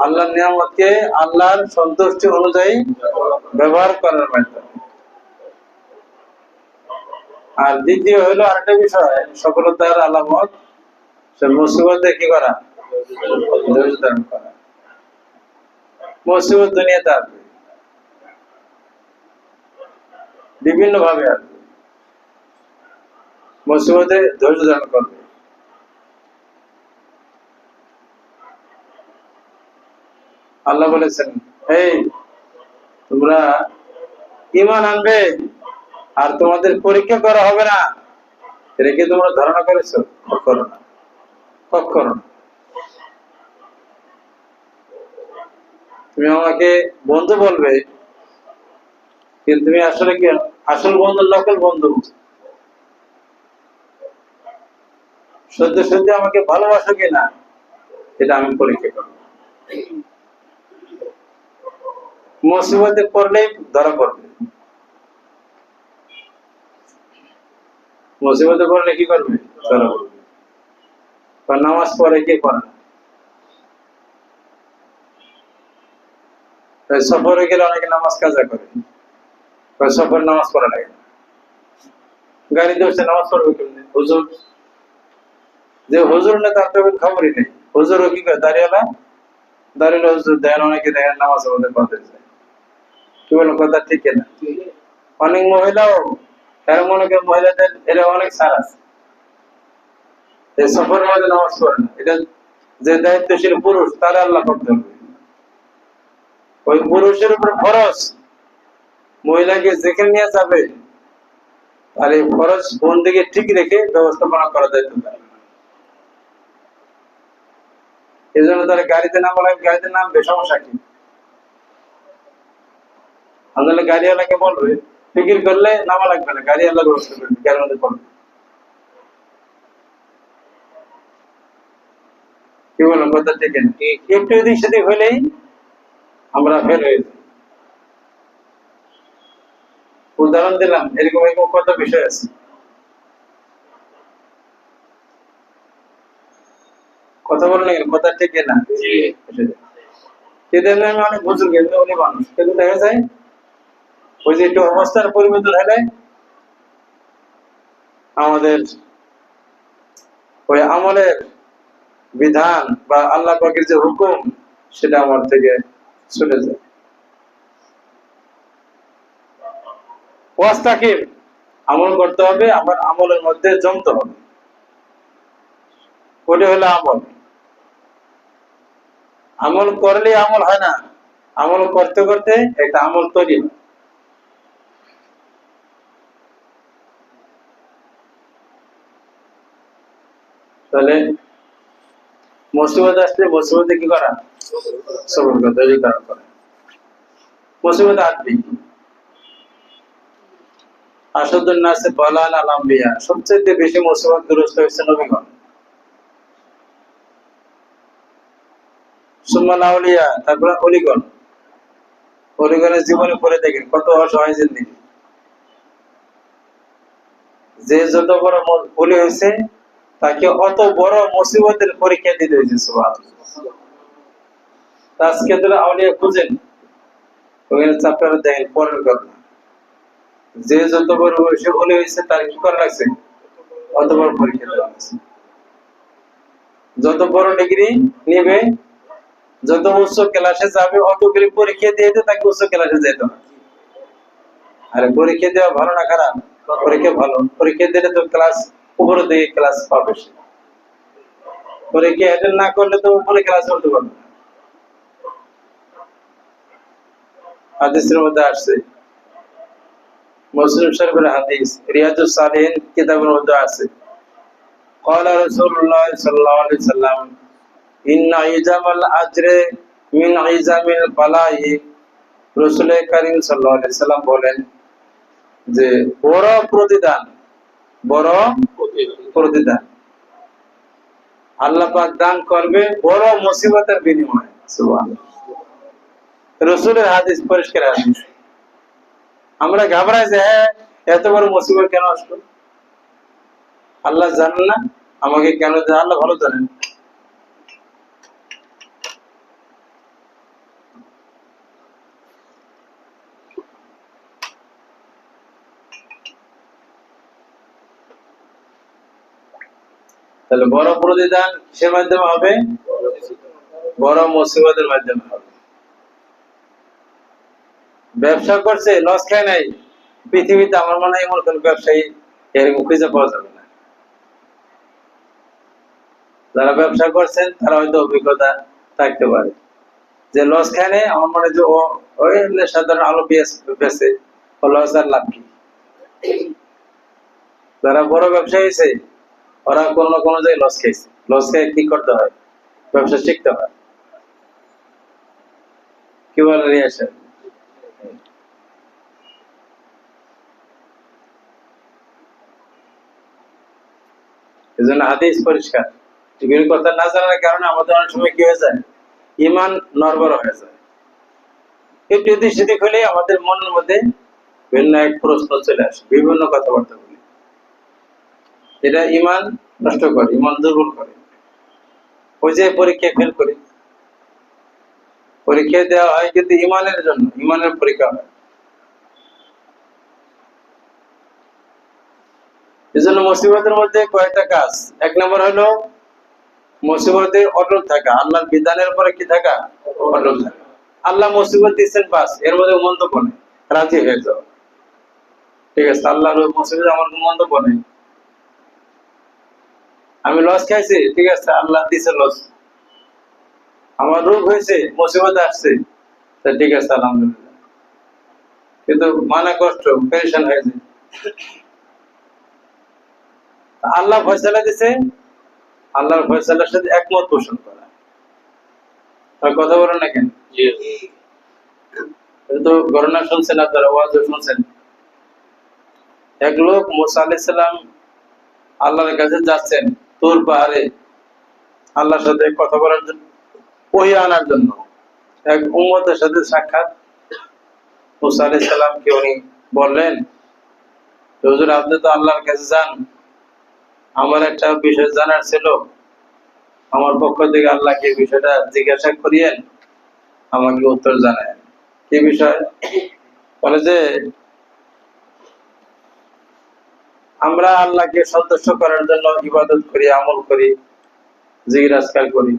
S1: আল্লাহর নিয়ামতকে আল্লাহর সন্তুষ্টি অনুযায়ী ব্যবহার করার মাধ্যমে। আর দ্বিতীয় হলো আরেকটা বিষয়, সফলতার আলামত, সে মুসিবতে কি করা? ধৈর্য ধারণ করা। মুসিবত দুনিয়াতে আসবে, বিভিন্ন ভাবে আসবে। মুসিবতে ধৈর্য ধারণ করবে। আল্লাহ বলেছেন, এই তোমরা ঈমান আনবে আর তোমাদের পরীক্ষা করা হবে না, এটা কি তোমরা ধারণা করেছো? কখনো না, কখনো না। তুমি আমাকে বন্ধু বলবে, কিন্তু তুমি আসলে কি আসল বন্ধু, নকল বন্ধু? সত্যি সত্যি আমাকে ভালোবাসো কিনা, এটা আমি পরীক্ষা করবো। মুসিবতে পড়লেই ধরা পড়বে। মুসিবতে পড়লে কি করবে? ধরা পড়বে। নামাজ পড়ে কে পড়ে না? সফরে গেলে অনেকে নামাজ কাজা করে, সফর নামাজ পড়া লাগে না। গাড়ি ধরছে, নামাজ পড়বে কেমনি? হুজুর, যে হুজুর না তার তো খবরই নেই। হুজুরও কি করে? দাঁড়িয়েলা দাঁড়িয়ে হুজুর দেন, অনেকে দেখেন নামাজ আমাদের পড়তে যায়। কি বলো, কথা ঠিক না? অনেক মহিলাও, এরা মনে করে মহিলাদের এরা অনেক ছাড় আছে, এই সফরের মধ্যে নামাজ পড়ে না। এটা যে দায়িত্বশীল পুরুষ, তারা আল্লাহ করতে হবে। ওই পুরুষের উপর ফরজ মহিলাকে যেখানে নিয়ে যাবে, আর এই ফরজ বন্দিকে ঠিক রেখে ব্যবস্থাপনা করা দায়িত্ব তার। এই জন্য তারা গাড়িতে নামা লাগবে, গাড়িতে নামবে, সমস্যা কি? আমাদের গাড়িওয়ালাকে বলবে, ফিকির করলে নামা লাগবে না, গাড়ি আল্লাহ ব্যবস্থা করবে, গাড়ির মধ্যে পড়বে। কি বললাম, কথা ঠিক না? একটু এদিক সেদিক হলেই আমরা ফেল হয়ে যাই। উদাহরণ দিলাম, এরকম এরকম কত বিষয় আছে। কথা বলেন, কথা ঠিক না? সেদিন আমি অনেক বুঝুন, কিন্তু উনি মানুষ, কিন্তু দেখা যায় ওই যে একটু অবস্থার পরিবর্তন হলে আমাদের ওই আমলের বিধান বা আল্লাহ পাকের যে হুকুম, সেটা আমার থেকে ছুটে যায়। ওয়াস্তাকিম, আমল করতে হবে, আবার আমলের মধ্যে জমতে হবে। ওটা হলো আমল। আমল করলে আমল হয় না, আমল করতে করতে একটা আমল তৈরি হয়। তাহলে মুসিবত আসলে মুসিবতে কি করা? সবর করতে, ধৈর্য ধারণ করা। মুসিবত আসবেই। আসাদুন নাসে বালান আল আম্বিয়া, সবচেয়ে বেশি মুসিবতগ্রস্ত হয়েছে নবীগণ। সুম্মা আউলিয়া, তারপর অলিগণ। অলিগণের জীবনে পড়ে দেখেন কত অসহায় জিন্দেগি। যে যত বড় ওলি হয়েছে তাকে অত বড় মুসিবতের পরীক্ষা দিতে হয়েছে। সুবহানাল্লাহ। আজকে তো আউলিয়া খুঁজেন, ওখানে আপনারা দেখেন পরের কথা, যে যত বড় বয়সে ওলি হয়েছে তার কি করা লাগছে, অত বড় পরীক্ষা দেওয়া লাগছে। যত বড় ডিগ্রি নেবে, যত উচ্চ ক্লাসে যাবে, অত করে পরীক্ষা দিয়ে তাকে উচ্চ ক্লাসে যেতে হবে। আরে পরীক্ষা দেওয়া ভালো না খারাপ? পরীক্ষা ভালো। পরীক্ষা দিলে তো ক্লাস উপরে দিকে ক্লাস পাবে। পরীক্ষা অ্যাটেন্ড না করলে তো উপরে ক্লাস করতে পারবে না। হাদিসের মধ্যে আসছে, মুসলিম শরীফের হাদিস, রিয়াজুস সালিহিন কিতাবের মধ্যে আছে, قال رسول الله صلى الله عليه وسلم إن عظام الأجر من عظام البلاء। রাসূল করিম সাল্লাল্লাহু আলাইহি সাল্লাম বলেন যে বড় প্রতিদান, বড় প্রতিদান আল্লাহ পাক দান করবে বড় মুসিবতের বিনিময়ে। সুবহানাল্লাহ। রাসূলের হাদিস, পরিষ্কার হাদিস। আমরা ঘাবড়াই যে এত বড় মুসিবত কেন আসলো, আল্লাহ জানেন না আমাকে কেন, আল্লাহ ভালো জানেন। তাহলে বড় প্রতিদান কিসের মাধ্যমে হবে, বড় মুসিবতের মাধ্যমে হবে। ব্যবসা করছে, লস খায় নাই, পৃথিবীতে আমার মনে হয় এমন কোন ব্যবসায়ী এরকম খুঁজে পাওয়া যাবে না। যারা ব্যবসা করছেন তারা হয়তো অভিজ্ঞতা থাকতে পারে যে লস খায় নাই, আমার মনে হয় যে ওই সাধারণ আলো বেছে লস আর লাভ কি। যারা বড় ব্যবসায়ী হয়েছে ওরা কোনো না কোনো জায়গায় লস খাইছে, লস খেয়ে কি করতে হয়, ব্যবসা শিখতে হয়। কি বলে রিয়াসা? এই জন্য হাদিস পরিষ্কার। এগুলি কথা না জানার কারণে আমাদের অনেক সময় কি হয়ে যায়, ইমান নড়বড় হয়ে যায়। একটু এদিক সেদিক হলে আমাদের মনের মধ্যে ভিন্ন এক প্রশ্ন চলে আসে, বিভিন্ন কথাবার্তা বলি, এটা ইমান নষ্ট করে, ইমান দুর্বল করে। ওই যে পরীক্ষা ফেল করি, পরীক্ষা দেওয়া হয় কিন্তু ইমানের জন্য, ইমানের পরীক্ষা হয়। এই জন্য মুসিবতের মধ্যে কয়েকটা কাজ। এক নম্বর হলো মুসিবতে অটল থাকা, আল্লাহর বিধানের উপরে কি থাকা, অটল থাকা। আল্লাহ মুসিবত দিচ্ছেন, বাস এর মধ্যে মন্তব্য নেই, রাজি হয়ে যাও। ঠিক আছে, আল্লাহর মুসিবত আমার মন্তব্য নেই। আমি লস খাইছি, ঠিক আছে, আল্লাহ দিছে লস। আমার রোগ হয়েছে, মুসিবত আসছে, ঠিক আছে আলহামদুলিল্লাহ। কিন্তু মানা কষ্ট, পেরেশান হয়েছে। আল্লাহ ফয়সালা দিছে, আল্লাহর ফয়সালার সাথে একমত পোষণ করা। কথা বলেন না কেন? তো ঘটনা শুনছেন আপনারা, ওয়াজও শুনছেন। এক লোক মুসা আলাইহিস সালাম আল্লাহর কাছে যাচ্ছেন তুর পাহাড়ে আল্লাহর সাথে কথা বলার জন্য, ওহী আনার জন্য। এক উম্মতের সাথে সাক্ষাৎ। মুসা আলাইহিস সালামকে উনি বললেন, হুজুর আপনি তো আল্লাহর কাছে যান, আমার একটা বিষয় জানার ছিল, আমার পক্ষ থেকে আল্লাহকে বিষয়টা জিজ্ঞাসা করিয়েন, আমাকে উত্তর জানায়। কি বিষয়? বলে যে আমরা আল্লাহকে সন্তুষ্ট করার জন্য ইবাদত করি, আমল করি, জিকির আজকার করি।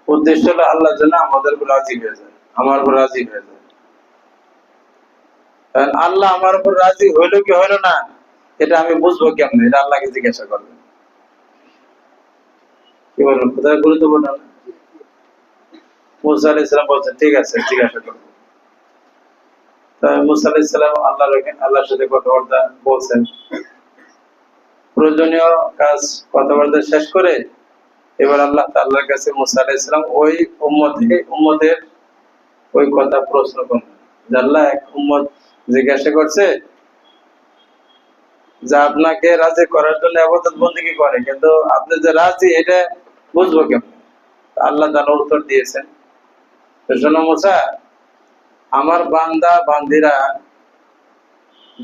S1: উদ্দেশ্য হলো আল্লাহ যেন আমাদের উপর রাজি হয়ে যায়, আমার উপর রাজি হয়ে যায়। আল্লাহ আমার উপর রাজি হইলো কি হইলো না এটা আমি বুঝবো কেমনে, এটা আল্লাহকে জিজ্ঞাসা করবেন। কি বলবেন? কোথায় গুরুত্বপূর্ণ। মুসা আলাইহিস সালাম বলছেন ঠিক আছে, জিজ্ঞাসা করবো। মুসা আলাইহিস সালাম আল্লাহর সাথে কথাবার্তা বলছেন। প্রয়োজনীয় কাজ কথাবার্তা শেষ করে এবার আল্লাহ তাআলার কাছে মুসা আলাইহিস সালাম ওই উম্মতের ওই কথা প্রশ্ন করলেন। আল্লাহ এক উম্মত জিজ্ঞাসা করছে যে আপনাকে রাজি করার জন্য ইবাদত বন্দেগী করে, কিন্তু আপনি যে রাজি এটা বুঝবো কেমন? আল্লাহ তাআলা উত্তর দিয়েছেন, শোনো মুসা, আমার বান্দা বান্দিরা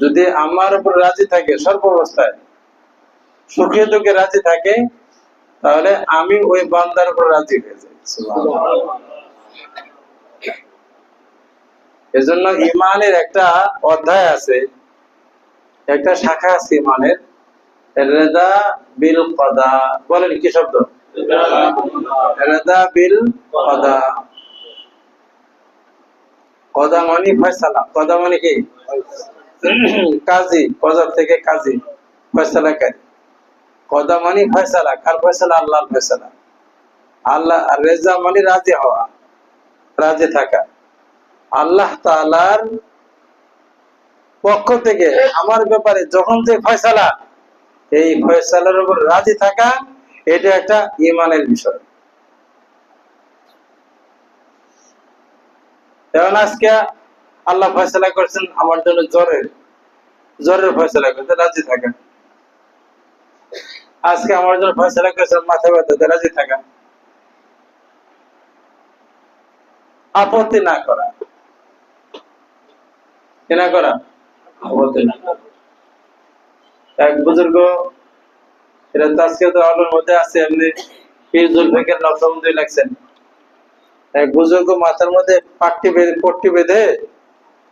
S1: যদি আমার উপর রাজি থাকে, সর্ব অবস্থায় সুখে দুঃখে রাজি থাকে, তাহলে আমি ওই বান্দার উপর রাজি হয়ে যাই। এজন্য ইমানের একটা অধ্যায় আছে, একটা শাখা আছে ইমানের, রেদা বিল কদা। বলেন কি শব্দ? রেদা বিল কদা। কদা মানে ফয়সালা। কদা মানে কি? কাজী। কদা থেকে কাজী, ফয়সালাকারী। কদা মানে ফয়সালা। কার ফয়সালা? আল্লাহর ফয়সালা। আল্লাহ। রেজা মানে রাজি হওয়া, রাজি থাকা। আল্লাহ তাআলার পক্ষ থেকে আমার ব্যাপারে যখন যে ফয়সালা, এই ফয়সালার উপর রাজি থাকা, এটা একটা ঈমানের বিষয়। যেমন আজকে আল্লাহ ফয়সালা করছেন আমার জন্য জ্বরের ফয়সালা করতে রাজি থাকা। আজকে আমার জন্য ফয়সালা করছেন মাথা ব্যথাতে রাজি থাকা। আপত্তি না করা। কি না করা? আপত্তি না করা। এক বুজুর্গ, এটা তো আজকে তো আলোর মধ্যে আছে, এমনি পীর জুলফিকার নকশবন্দি লাগছেন। এক বুজুর্গ মাথার মধ্যে পট্টি বেঁধে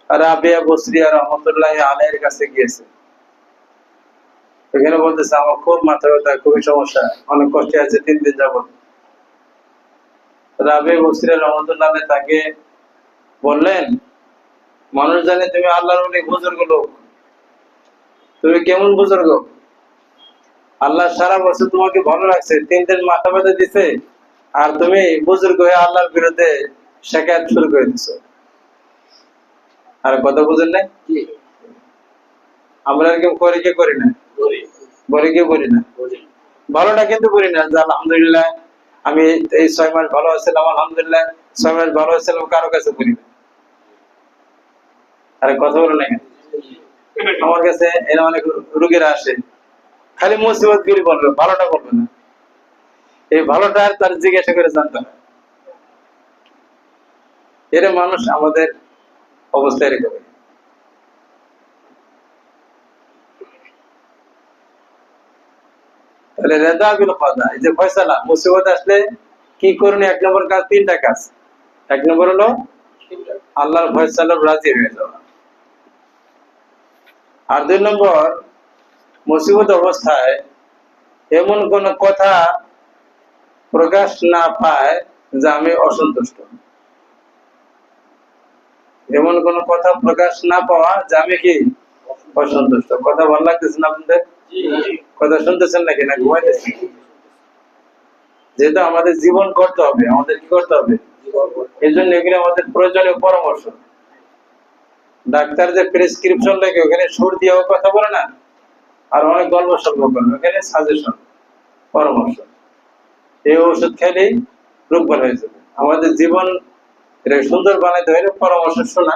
S1: রাবিয়া বসরিয়া রহমতুল্লাহ আলাইহির কাছে গিয়েছে। এখানে বলতেছে আমার খুব মাথা ব্যথা, খুবই সমস্যা, অনেক কষ্টে আছে 3 দিন যাবত। রাবিয়া বসরিয়া রহমতুল্লাহ তাকে বললেন, মানুষ জানে তুমি আল্লাহর অনেক বুজুর্গ লোক, তুমি কেমন বুজুর্গ? আল্লাহ সারা বছর তোমাকে ভালো রাখছে, 3 দিন মাথা ব্যথা দিছে, আর তুমি বুজুর্গ হয়ে আল্লাহর বিরুদ্ধে শেখায়ত শুরু করে দিছো। আর কথা বুঝেন না? আমরা এরকম করি কি করি না? বলি কি বলি না? ভালোটা কিন্তু বলি না যে আলহামদুলিল্লাহ আমি এই 6 মাস ভালো আছিলাম, আলহামদুলিল্লাহ 6 মাস ভালো আছিলাম, কারো কাছে বলি না। আরে কথা বলো না কেন? আমার কাছে এরা অনেক রোগীরা আসে, খালি মুসিবত গুলি বলবে, ভালোটা বলবে না। এই ভালোটা তার জিজ্ঞাসা করে জানতে হয়। এর মানুষ আমাদের অবস্থায় রেখে। তাহলে রেদা বিল কদা, এই যে ফয়সালা, মুসিবত আসলে কি করণীয়? 1 নম্বর কাজ, 3টা কাজ। 1 নম্বর হলো আল্লাহর ফয়সালার রাজি হয়ে যাওয়া। আর 2 নম্বর, মুসিবত অবস্থায় এমন কোন কথা প্রকাশ না পায় যে আমি অসন্তুষ্ট। এমন কোন কথা প্রকাশ না পাওয়া যে আমি কি অসন্তুষ্ট। কথা ভালো লাগতেছে না আপনাদের? কথা শুনতেছেন নাকি, না ঘুমাইতেছেন? যেহেতু আমাদের জীবন করতে হবে, আমাদের কি করতে হবে? এই জন্য এগুলো আমাদের প্রয়োজনীয় পরামর্শ। ডাক্তার যে প্রেসক্রিপশন লেখে ওখানে সুর দিয়েও কথা বলে না, আর অনেক গল্প সল্প করে, ওখানে সাজেশন, পরামর্শ। এই ওষুধ খেলেই রোগ ভালো হয়ে যাবে। আমাদের জীবন এটা সুন্দর বানাইতে হলে পরামর্শ শোনা,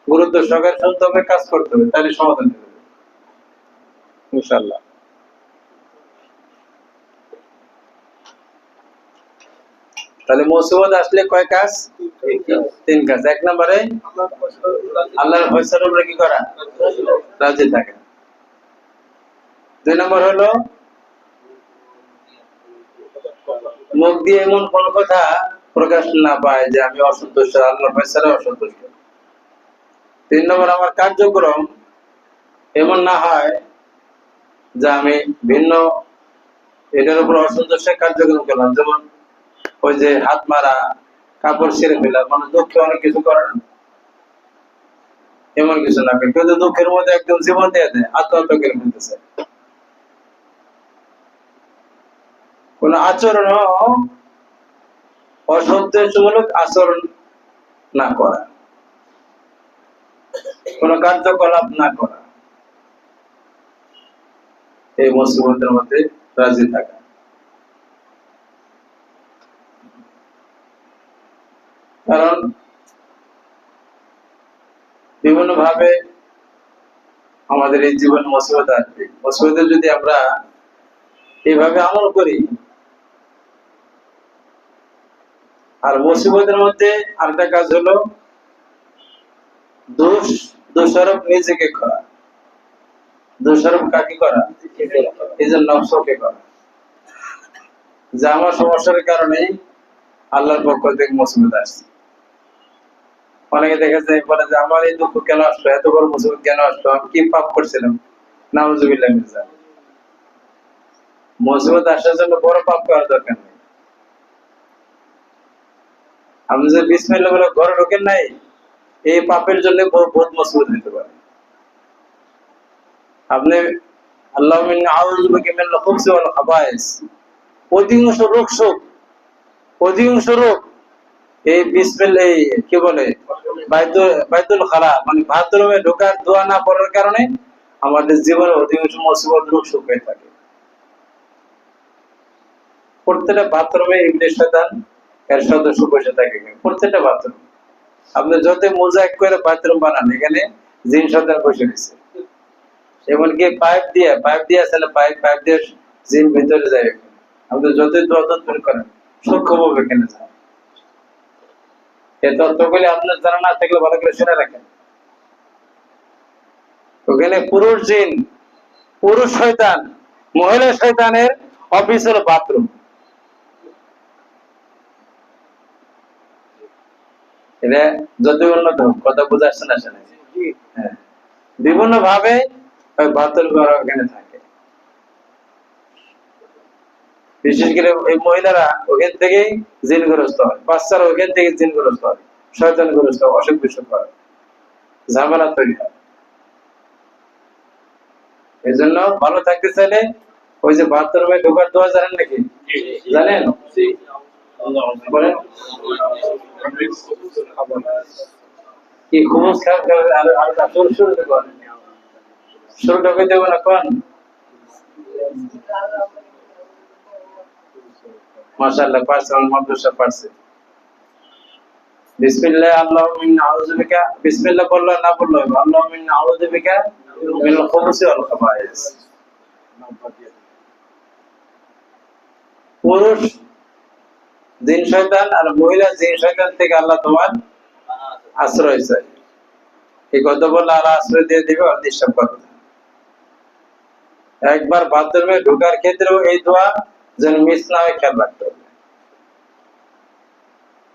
S1: গুরুত্ব সহকারে শুনতে হবে, কাজ করতে হবে, তাহলে সমাধান হবে ইনশাআল্লাহ। তাহলে মুসিবত আসলে কয় কাজ? 3 কাজ। 1 নম্বরে আল্লাহর ফয়সালার উপরে কি করা? রাজি থাকা। 2 নম্বর হলো মুখ দিয়ে এমন কোন কথা প্রকাশ না পায় যে আমি অসন্তুষ্ট, আল্লাহর ফয়সালায় অসন্তুষ্ট। 3 নম্বর, আমার কার্যক্রম এমন না হয় যে আমি ভিন্ন এটার উপর অসন্তুষ্টের কার্যক্রম করলাম। যেমন ওই যে হাত মারা, কাপড় ছেড়ে ফেলা, মানে দুঃখে অনেক কিছু করে না, এমন কিছু না। কিন্তু দুঃখের মধ্যে একদম জীবন দিয়ে দেয়, আত্মহত্যা করে ফেলতেছে। কোন আচরণ, অসন্তোষমূলক আচরণ না করা, কোন কার্যকলাপ না করা, এই মুসিবতের মধ্যে রাজি থাকা। কারণ বিভিন্ন ভাবে আমাদের এই জীবন মুসিবত আসবে। মুসিবতে যদি আমরা এইভাবে আমল করি, আর মুসিবতের মধ্যে আরেকটা কাজ হলো দোষারোপ নিজেকে করা। দোষারোপ কাকে করা? নিজের নফসকে করা, যে আমার সমস্যার কারণে আল্লাহর পক্ষ থেকে মুসিবত আসছে। অনেকে দেখা যায় বলে যে আমার এই দুঃখ কেন আসলো, এত বড় মুসিবত কেন আসলো, আমি কি পাপ করছিলাম? নাউজুবিল্লাহ মিন যালিক। মুসিবত আসার জন্য বড় পাপ করার দরকার নেই। আপনি যে বিসমিল্লাহ বলে ঘরে ঢোকেন নাই, এই পাপের জন্য বহুত মুসিবত দিতে পারে। আপনি আল্লাহুম্মা ইন্নী আউযু বিকা মিনাল খুবুসি ওয়াল খাবায়েস, অধিকাংশ রোগ শোক, অধিকাংশ রোগ এই বিসমিল্লাহ, কি বলে, বাইতুল খালা মানে বাথরুমে ঢোকার দোয়া না পড়ার কারণে আমাদের জীবনে অধিকাংশ মুসিবত রোগ শোক হয়ে থাকে। প্রত্যেকটা বাথরুমে ইবলিস শয়তান এর সদস্য বসে থাকে, প্রত্যেকটা বাথরুম। আপনি যত মোজাইক করে বাথরুম বানান, এখানে জিন শয়তান বসে রয়েছে। এমনকি পাইপ দিয়ে আসলে পাইপ দিয়ে জিন ভিতরে যায়। আপনি যতই দোয়া করেন সূক্ষ্মভাবে এখানে যায়। এই তত্ত্বগুলি আপনার জানা না থাকলে ভালো করে শুনে রাখেন। ওখানে পুরুষ জিন, পুরুষ শয়তান, মহিলা শয়তানের অফিস হলো বাথরুম। এটা যতই উন্নত কথা বুঝে আসছে না শুনে, হ্যাঁ, বিভিন্ন ভাবে ওই বাথরুম ওখানে থাকে। বিশেষ করে এই মহিলারা ওখান থেকেই জিনগ্রস্ত হয়, বাচ্চারা ওখান থেকে জিনগ্রস্ত হয়, শয়তানগ্রস্ত হয়, অসুখ বিসুখ হয়, ঝামেলা তৈরি হয়। এই জন্য ভালো থাকতে চাইলে ওই যে বাথরুমে ঢোকার দোয়া জানেন নাকি? জানেন? বলেন কি খুবুজ শুরুটা করে দেবো না কোন? মাশাআল্লাহ, পারছে, আমার মাদ্রাসা পারছে। বিসমিল্লাহ আল্লাহুম্মা ইন্নী আউযু বিকা, বিসমিল্লাহ বললো না বললো, আল্লাহুম্মা ইন্নী আউযু বিকা মিনাল খুবুসি ওয়াল খাবায়েস। পুরুষ জিন শয়তান আর মহিলা জিন শয়তান থেকে আল্লাহ তোমার আশ্রয় চাই। এই কথা বললে আল্লাহ আশ্রয় দিয়ে দিবে, আর ডিস্টার্ব করবে না। একবার বাথরুমে ঢোকার ক্ষেত্রেও এই দোয়া যেন মিস না হয় খেয়াল রাখতে হবে।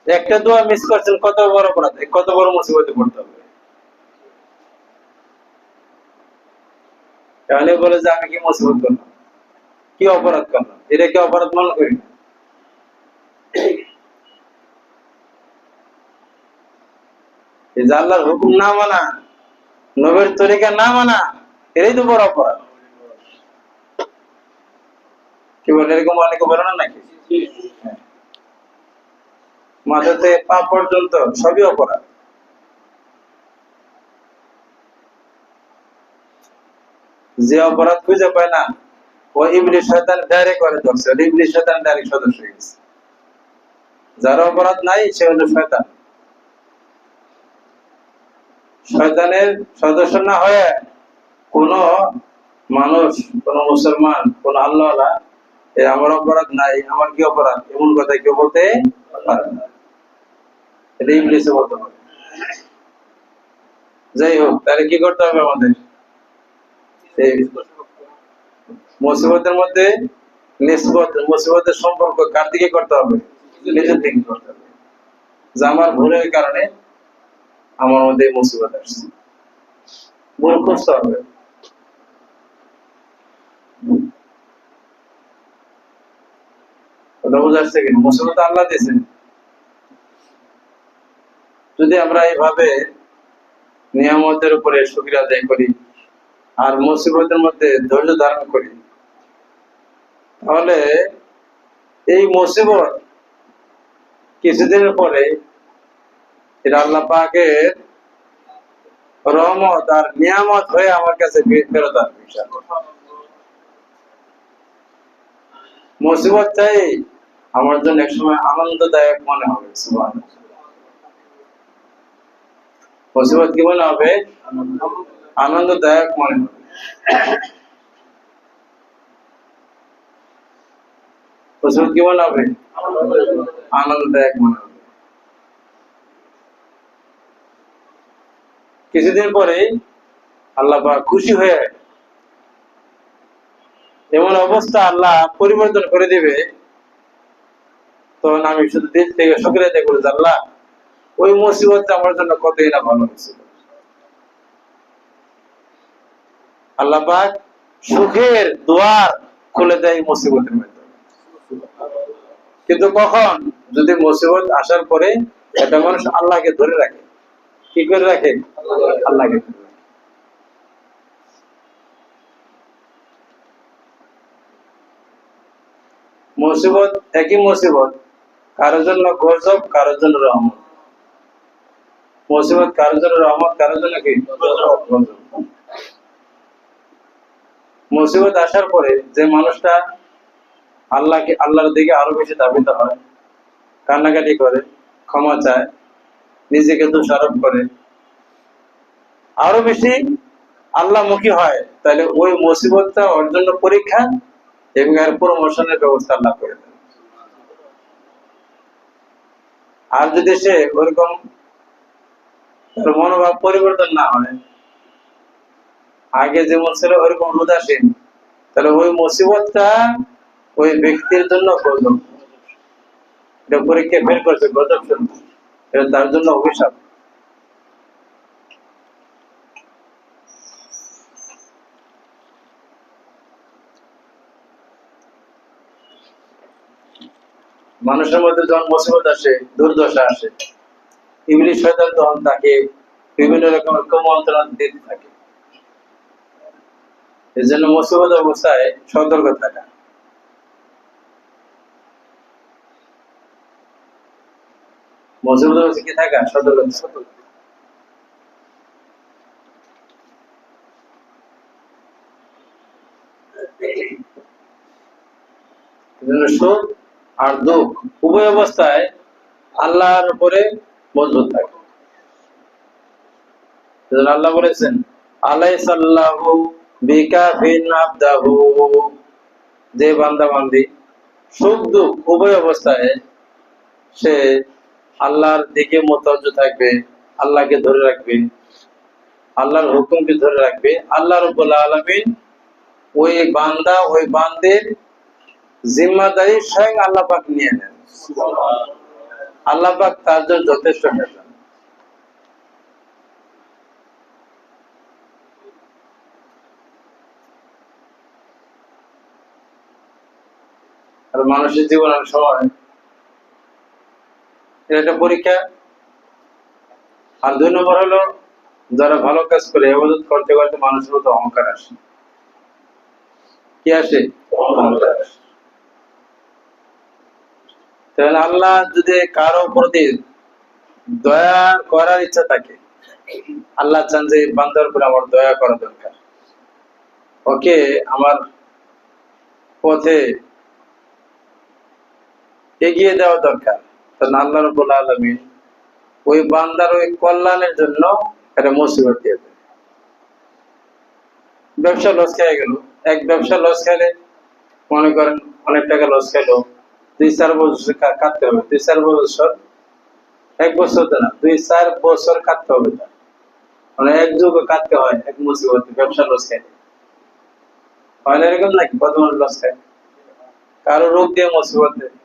S1: একটা দোয়া মিস করছেন, কত বড় অপরাধ, কত বড় মুসিবতে পড়তে হবে। তাহলে বলে যে আমি কি মুসিবত করলাম, কি অপরাধ করলাম, এটা কি অপরাধ মনে করি না। এই যে আল্লাহর হুকুম না মানা, নবীর তরিকা না মানা, এটাই তো বড় অপরাধ। কি বলে, এরকম অনেকে বলে না নাকি? মাথাতে পা পর্যন্ত সবই অপরাধ। যে অপরাধ খুঁজে পায় না, ও ইবলিস শয়তান ডাইরেক্ট করে ধরছে, ইবলিস শয়তান ডাইরেক্ট সদস্য হয়ে গেছে। যার অপরাধ নাই সে হলো শয়তান। শয়তানের সদস্য না হয়ে কোন মানুষ, কোন মুসলমান, কোন আল্লাহওয়ালা আমার অপরাধ নাই, আমার কি অপরাধ, এমন কথা কেউ বলতে পারে না। এটা ইবলিসে বলতে পারে। যাই হোক, তাহলে কি করতে হবে আমাদের? এই মুসিবতের মধ্যে নিসবত, মুসিবতের সম্পর্ক কার দিকে করতে হবে? নিজের দিকে করতে হবে, যে আমার ভুলের কারণে আমার মধ্যে মুসিবত আসছে। ভুল খুঁজতে হবে। কথা বোঝা যাচ্ছে কিনা? মুসিবত আল্লাহ দিয়েছেন। যদি আমরা এইভাবে নিয়ামতের উপরে শুকরিয়া আদায় করি আর মুসিবতের মধ্যে ধৈর্য ধারণ করি, তাহলে এই মুসিবত কিছুদিনের পরে এটা আল্লাহ পাকের রহমত আর নিয়ামত হয়ে আমার কাছে ফেরত আসবে ইনশাআল্লাহ। মুসিবতটাই আমার জন্য একসময় আনন্দদায়ক মনে হবে। সুবহানাল্লাহ। মুসিবত কি মনে হবে? আনন্দদায়ক মনে হবে। মুসিবত কি মনে হবে? আনন্দদায়ক মনে হবে। কিছুদিন পরে আল্লাহ পাক খুশি হয়ে এমন অবস্থা আল্লাহ পরিবর্তন করে দিবে, তখন আমি শুধু দিল থেকে শুকরিয়া আদায় করি, আল্লাহ ওই মুসিবতটা আমার জন্য কতই না ভালো হয়েছিল। আল্লাহ পাক সুখের দুয়ার খুলে দেয় মুসিবতের মাধ্যমে। কিন্তু কখন? যদি মুসিবত আসার পরে একটা মানুষ আল্লাহকে ধরে রাখে। কি করে রাখে? আল্লাহকে ধরে রাখে। মুসিবত একই মুসিবত, কারোর জন্য গজব, কারোর জন্য রহমত। মুসিবত কারোর জন্য রহমত, কারোর জন্য কি গজব। মুসিবত আসার পরে যে মানুষটা আল্লাহর দিকে আরো বেশি ধাবিত হয়, কান্নাকাটি করে, ক্ষমা চায়, নিজেকে দোষারোপ করে, আরো বেশি আল্লাহমুখী হয়, তাহলে ওই মুসিবতটা ওর জন্য পরীক্ষা এবং এর প্রমোশনের ব্যবস্থা আল্লাহ করে দেন। আর যদি সে ওরকম মনোভাব পরিবর্তন না হয়, আগে যেমন ছিল ওরকম উদাসীন, তাহলে ওই মুসিবতটা ওই ব্যক্তির জন্য গজব। এটা পরীক্ষা ফেল করছে, গজব শুনছে, এটা তার জন্য অভিশাপ। মানুষের মধ্যে যখন মুসিবত আসে, দুর্দশা আসে, ইবলিস শয়তান তখন তাকে বিভিন্ন রকমের কুমন্ত্রণা দিতে থাকে। এই জন্য মুসিবত অবস্থায় সতর্ক থাকা। মুসিবত অবস্থায় কি থাকা? সতর্ক থাকা। সুখ আর দুঃখ উভয় অবস্থায় আল্লাহর উপরে মজবুত থাকে। আল্লাহ বলেছেন, আলাইসাল্লাহু বিকাফিন আবদাহু, যে বান্দা বান্দি সুখ দুঃখ উভয় অবস্থায় সে আল্লাহর দিকে মোতাবজ্জ থাকবে, আল্লাহকে ধরে রাখবে, আল্লাহর হুকুমকে ধরে রাখবে, আল্লাহ রাব্বুল আলামিন ওই বান্দা ওই বান্দির জিম্মাদারি স্বয়ং আল্লাহ পাক নিয়ে নেন। আল্লাহ পাক তার জন্য যথেষ্ট নেন। আর মানুষের জীবনের সময় এটা একটা পরীক্ষা। আর 2 নম্বর হলো, যারা ভালো কাজ করে ইবাদত করতে করতে মানুষের মতো অহংকার আসে। কি আসে? অহংকার আসে। তাহলে আল্লাহ যদি কারো প্রতি দয়া করার ইচ্ছা থাকে, আল্লাহ চান যে বান্দার উপর আমার দয়া করা দরকার, ওকে আমার পথে এগিয়ে দেওয়া দরকার, তাহলে আল্লাহ রাব্বুল আলামিন ওই বান্দার ওই কল্যাণের জন্য একটা মুসিবত দিয়ে দেয়। ব্যবসা লস খেয়ে গেল, এক ব্যবসা লস খেলে মনে করেন অনেক টাকা লস খেলো, 2-4 বছর কাটতে হবে, 2-4 বছর, 1 বছর না, 2-4 বছর কাটতে হবে, মানে এক যুগ কাটতে হয় এক মুসিবত, ব্যবসা লস খেলে। হয় না এরকম নাকি? কত মানুষ লস খায়? কারো রোগ দিয়ে মুসিবত দেয়।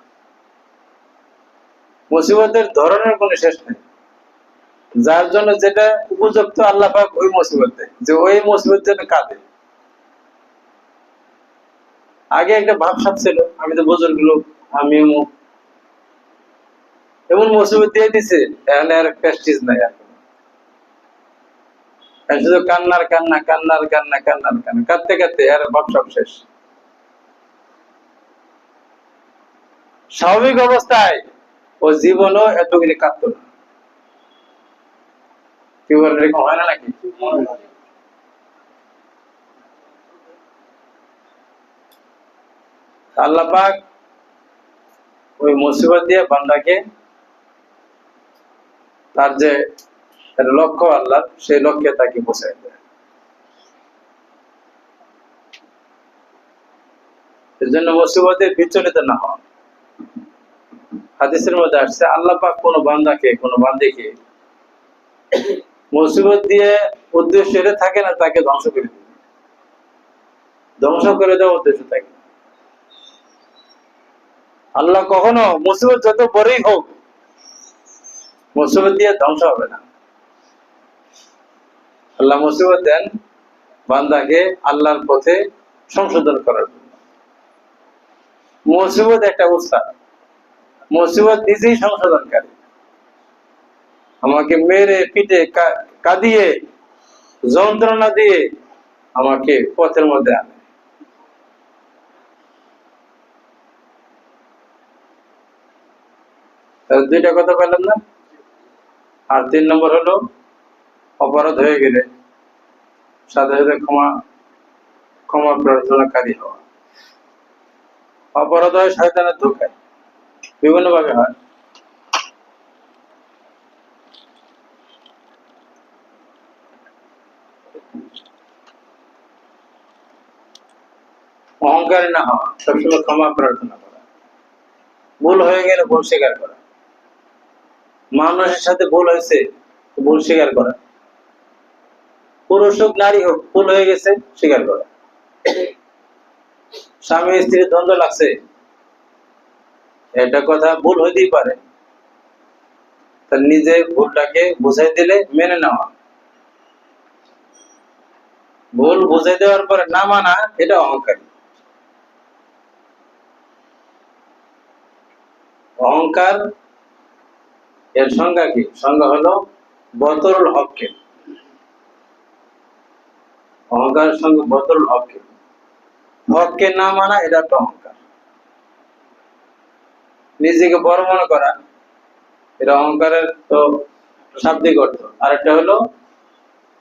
S1: মুসিবতের ধরনের কোনো শেষ নেই। যার জন্য যেটা উপযুক্ত আল্লাহ পাক ওই মুসিবত দেয়, যে ওই মুসিবত যেন কাঁদে। আগে একটা ভাবসাব ছিল, আমি তো বুজুর্গ লোক, আমি এমন মুসিবত দিয়ে দিছে, এখানে আর প্রেস্টিজ নাই, আর শুধু কান্নার কান্না, কান্নার কান্না, কান্নার কান্না, কাঁদতে কাঁদতে আর ভাবসাব শেষ। স্বাভাবিক অবস্থায় ও জীবনও এতগুলি কাঁদতো না। কি বলেন, এরকম হয় না নাকি? আল্লাহ পাক ওই মুসিবত দিয়ে বান্দাকে তার যে লক্ষ্য আল্লাহ, সেই লক্ষ্যে তাকে পৌঁছায় দেয়। এই জন্য মুসিবতে বিচলিত না হওয়া। হাদিসের মধ্যে আসছে, আল্লাহ পাক কোনো বান্দাকে, কোনো বান্দিকে মুসিবত দিয়ে উদ্দেশ্য এটা থাকে না তাকে ধ্বংস করে দিবে। ধ্বংস করে দেওয়ার উদ্দেশ্য থাকে। আল্লাহ কখনো মুসিবত যত বড়ই হোক মুসিবত দিয়ে ধ্বংস হবে না। আল্লাহ মুসিবত দেন বান্দাকে আল্লাহর পথে সংশোধন করার জন্য। মুসিবত একটা উস্তাদ, মুসিবত নিজেই সংশোধনকারী। আমাকে মেরে পিটে কাঁদিয়ে যন্ত্রণা দিয়ে আমাকে পথের মধ্যে আনে। দুইটা কথা পেলাম না। আর 3 নম্বর হলো অপরাধ হয়ে গেলে সাথে সাথে ক্ষমা প্রার্থনাকারী হওয়া। অপরাধ হয় শয়তানের ধোঁকায়, বিভিন্ন ভাবে হয়। অহংকারী না হওয়া, সবসময় ক্ষমা প্রার্থনা করা, ভুল হয়ে গেলে ভুল স্বীকার করা, মানুষের সাথে ভুল হয়েছে ভুল স্বীকার করা, পুরুষ হোক নারী হোক ভুল হয়ে গেছে স্বীকার করা। স্বামী স্ত্রীর দ্বন্দ্ব লাগছে, এটা কথা ভুল হইতেই পারে, তার নিজে ভুলটাকে বুঝাই দিলে মেনে নেওয়া। ভুল বুঝাই দেওয়ার পরে না মানা, এটা অহংকারী। অহংকার এর সংজ্ঞা কি? সংজ্ঞা হলো বতরুল হককে। অহংকারের সঙ্গে বতরুল হককে, হককে না মানা, এটা একটা অহংকার। নিজেকে বড় মনে করা, এটা অহংকারের তো শাব্দিক অর্থ। আরেকটা হলো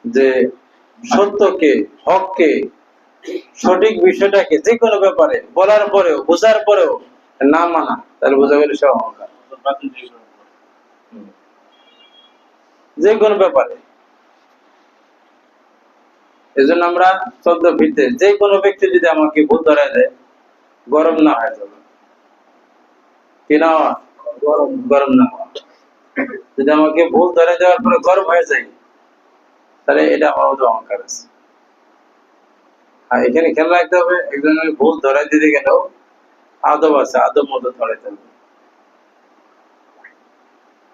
S1: যে সত্যকে, হককে, সঠিক বিষয়টাকে যে কোনো ব্যাপারে বলার পরেও বোঝার পরেও না মানা, তাহলে বোঝা গেল সে অহংকার। যে কোনো ব্যাপারে। এই জন্য আমরা শব্দ ভিত্তে যে কোনো ব্যক্তি যদি আমাকে ভুল ধরায় দেয়, গরম না হয় যাবে, কি না গরম না হওয়া। যদি আমাকে ভুল ধরে দেওয়ার পরে গরম হয়ে যায়, তাহলে এটা আমার মধ্যে অহংকার আছে। আর এখানে খেয়াল রাখতে হবে, একজনের ভুল ধরাই দিতে গেলেও আদব আছে, আদব মতো ধরাইতে হবে।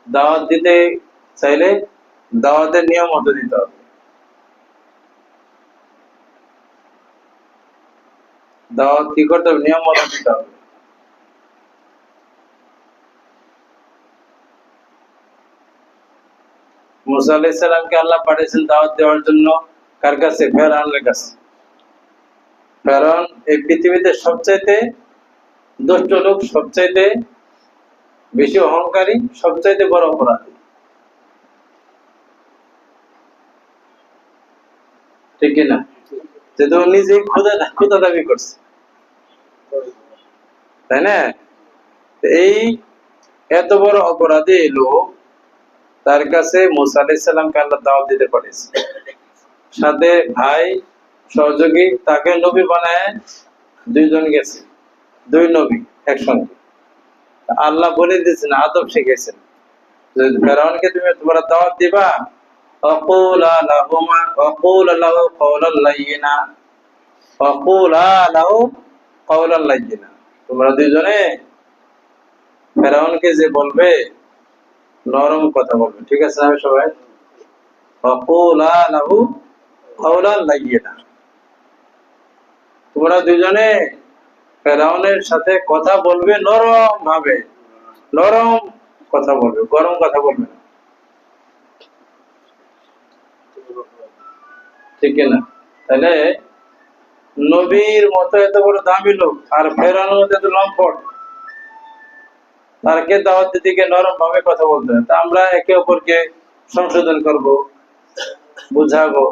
S1: দাওয়াত দিতে চাইলে দাওয়াতের নিয়ম মতো দিতে হবে। দাওয়াত কি করতে হবে? নিয়ম মতো দিতে হবে। মুসা আলাইহিস সালামকে আল্লাহ পাঠিয়েছেন দাওয়াত দেওয়ার জন্য কার কাছে? ফেরাউনের কাছে। ফেরাউন এই পৃথিবীতে সবচাইতে দুষ্ট লোক, সবচাইতে বেশি অহংকারী, সবচাইতে বড় অপরাধী, ঠিক কিনা? যেহেতু নিজে ক্ষুদা দাবি করছে, তাই না? এই এত বড় অপরাধী লোক, তার কাছে মুসা আলাইহিস সালামকে আল্লাহ দাওয়াত দিতে পাঠিয়েছে। সাথে ভাই সহযোগী তাকে নবী বানায় দুইজন গেছে, দুই নবী একসঙ্গে। আল্লাহ বলে দিয়েছেন, আদব শিখেছেন, যে ফেরাউনকে তুমি তোমরা দাওয়াত দিবা, অকুলা লাহুমা অকুলা লাহু কওলাল লাইয়িনা, অকুলা লাহু কওলাল লাইয়িনা। তোমরা দুইজনে ফেরাউনকে যে বলবে নরম কথা বলবে, ঠিক আছে? আমি সবাই অকুলা লাহু কওলাল লাইয়িনা, তোমরা দুইজনে ফেরাউনের সাথে কথা বলবে নরম ভাবে, নরম কথা বলবে, গরম কথা বলবে না, ঠিক না? তাহলে নবীর মতো এত বড় দামি লোক আর ফেরাউনের মতো এত লম্পট, তারকে দাওয়াত দিতে গিয়ে নরম ভাবে কথা বলতে হয়। তা আমরা একে অপরকে সংশোধন করব, বুঝাবো,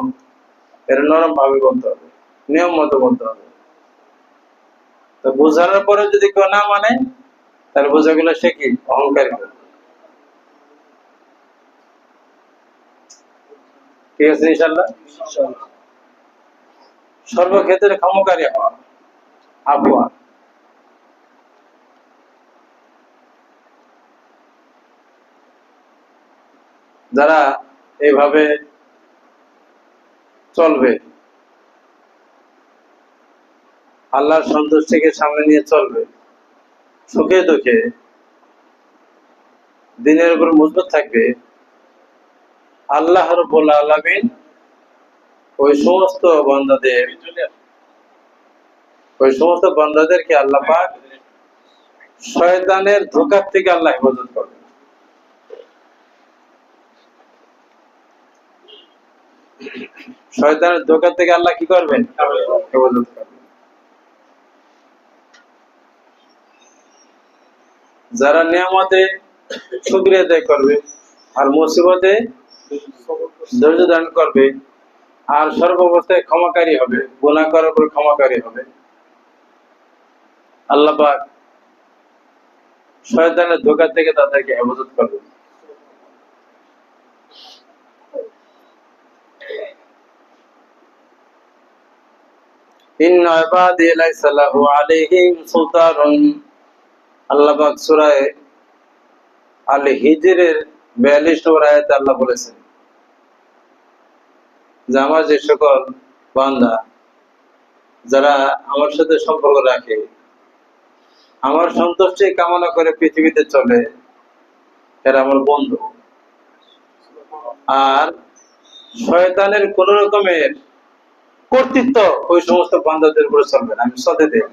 S1: এর নরম ভাবে বলতে হবে, নিয়ম মতো বলতে হবে। তো বোঝানোর পরে যদি কেউ না মানে, তাহলে বোঝা গেল সে কি? অহংকারী। ঠিক আছে ইনশাআল্লাহ? সর্বক্ষেত্রে ক্ষমাকারী হওয়া, আবহাওয়া। যারা এইভাবে চলবে, আল্লাহর সন্তুষ্টিকে সামনে নিয়ে চলবে, সুখে দুঃখে দিনের উপর মজবুত থাকবে, আল্লাহ রাব্বুল আলামিন ওই সমস্ত বান্দাদেরকে আল্লাহ পাক শয়তানের ধোঁকার থেকে আল্লাহ হেফাজত করবে। শয়তানের ধোঁকা থেকে আল্লাহ কি করবেন? হেফাজত করবেন। যারা নিয়ামতে শুকরিয়া আদায় করবে আর মুসিবতে ধৈর্য ধারণ করবে আর সর্বাবস্থায় ক্ষমাকারী হবে, গুনাহ করার পর ক্ষমাকারী হবে, আল্লাহ পাক শয়তানের ধোঁকা থেকে তাদেরকে হেফাজত করবে। ইন্না ইবাদি লাইসা লাহু আলাইহিম সুলতানুন, আল্লাহ পাক সূরা আল হিজরের 42 নম্বর আয়াতে আল্লাহ বলেছেন যে আমার যে সকল বান্দা যারা আমার সাথে সম্পর্ক রাখে, আমার সন্তুষ্টি কামনা করে পৃথিবীতে চলে, এরা আমার বন্ধু। আর শয়তানের কোন রকমের কর্তৃত্ব ওই সমস্ত বান্দাদের উপরে চলবে না, আমি সদে দেব।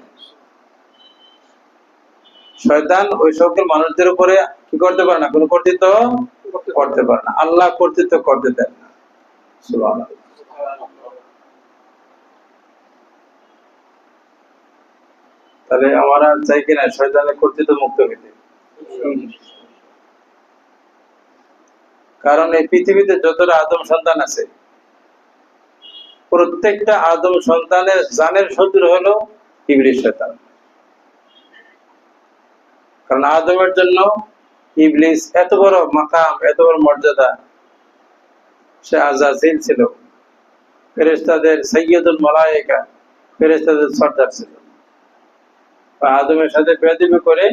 S1: শয়তান ওই সকল মানুষদের উপরে কি করতে পারে না, কোনো কর্তৃত্ব করতে পারে না। আল্লাহ কর্তৃত্ব করতে দেন না। সুবহানাল্লাহ। তাহলে আমরা চাই কিনা শয়তানের কর্তৃত্ব মুক্ত হইতে? কারণ এই পৃথিবীতে যতটা আদম সন্তান আছে, প্রত্যেকটা আদম সন্তানের জানের শত্রু হলো ইবলিস শয়তান। কারণ আদমের জন্য ইবলিস এত বড় মাকাম, এত বড় মর্যাদা, সে আজাজিল ছিল, ফেরেশতাদের সাইয়্যিদুল মালায়েকা, ফেরেশতাদের সর্দার ছিল। আদমের সাথে বেয়াদবি করে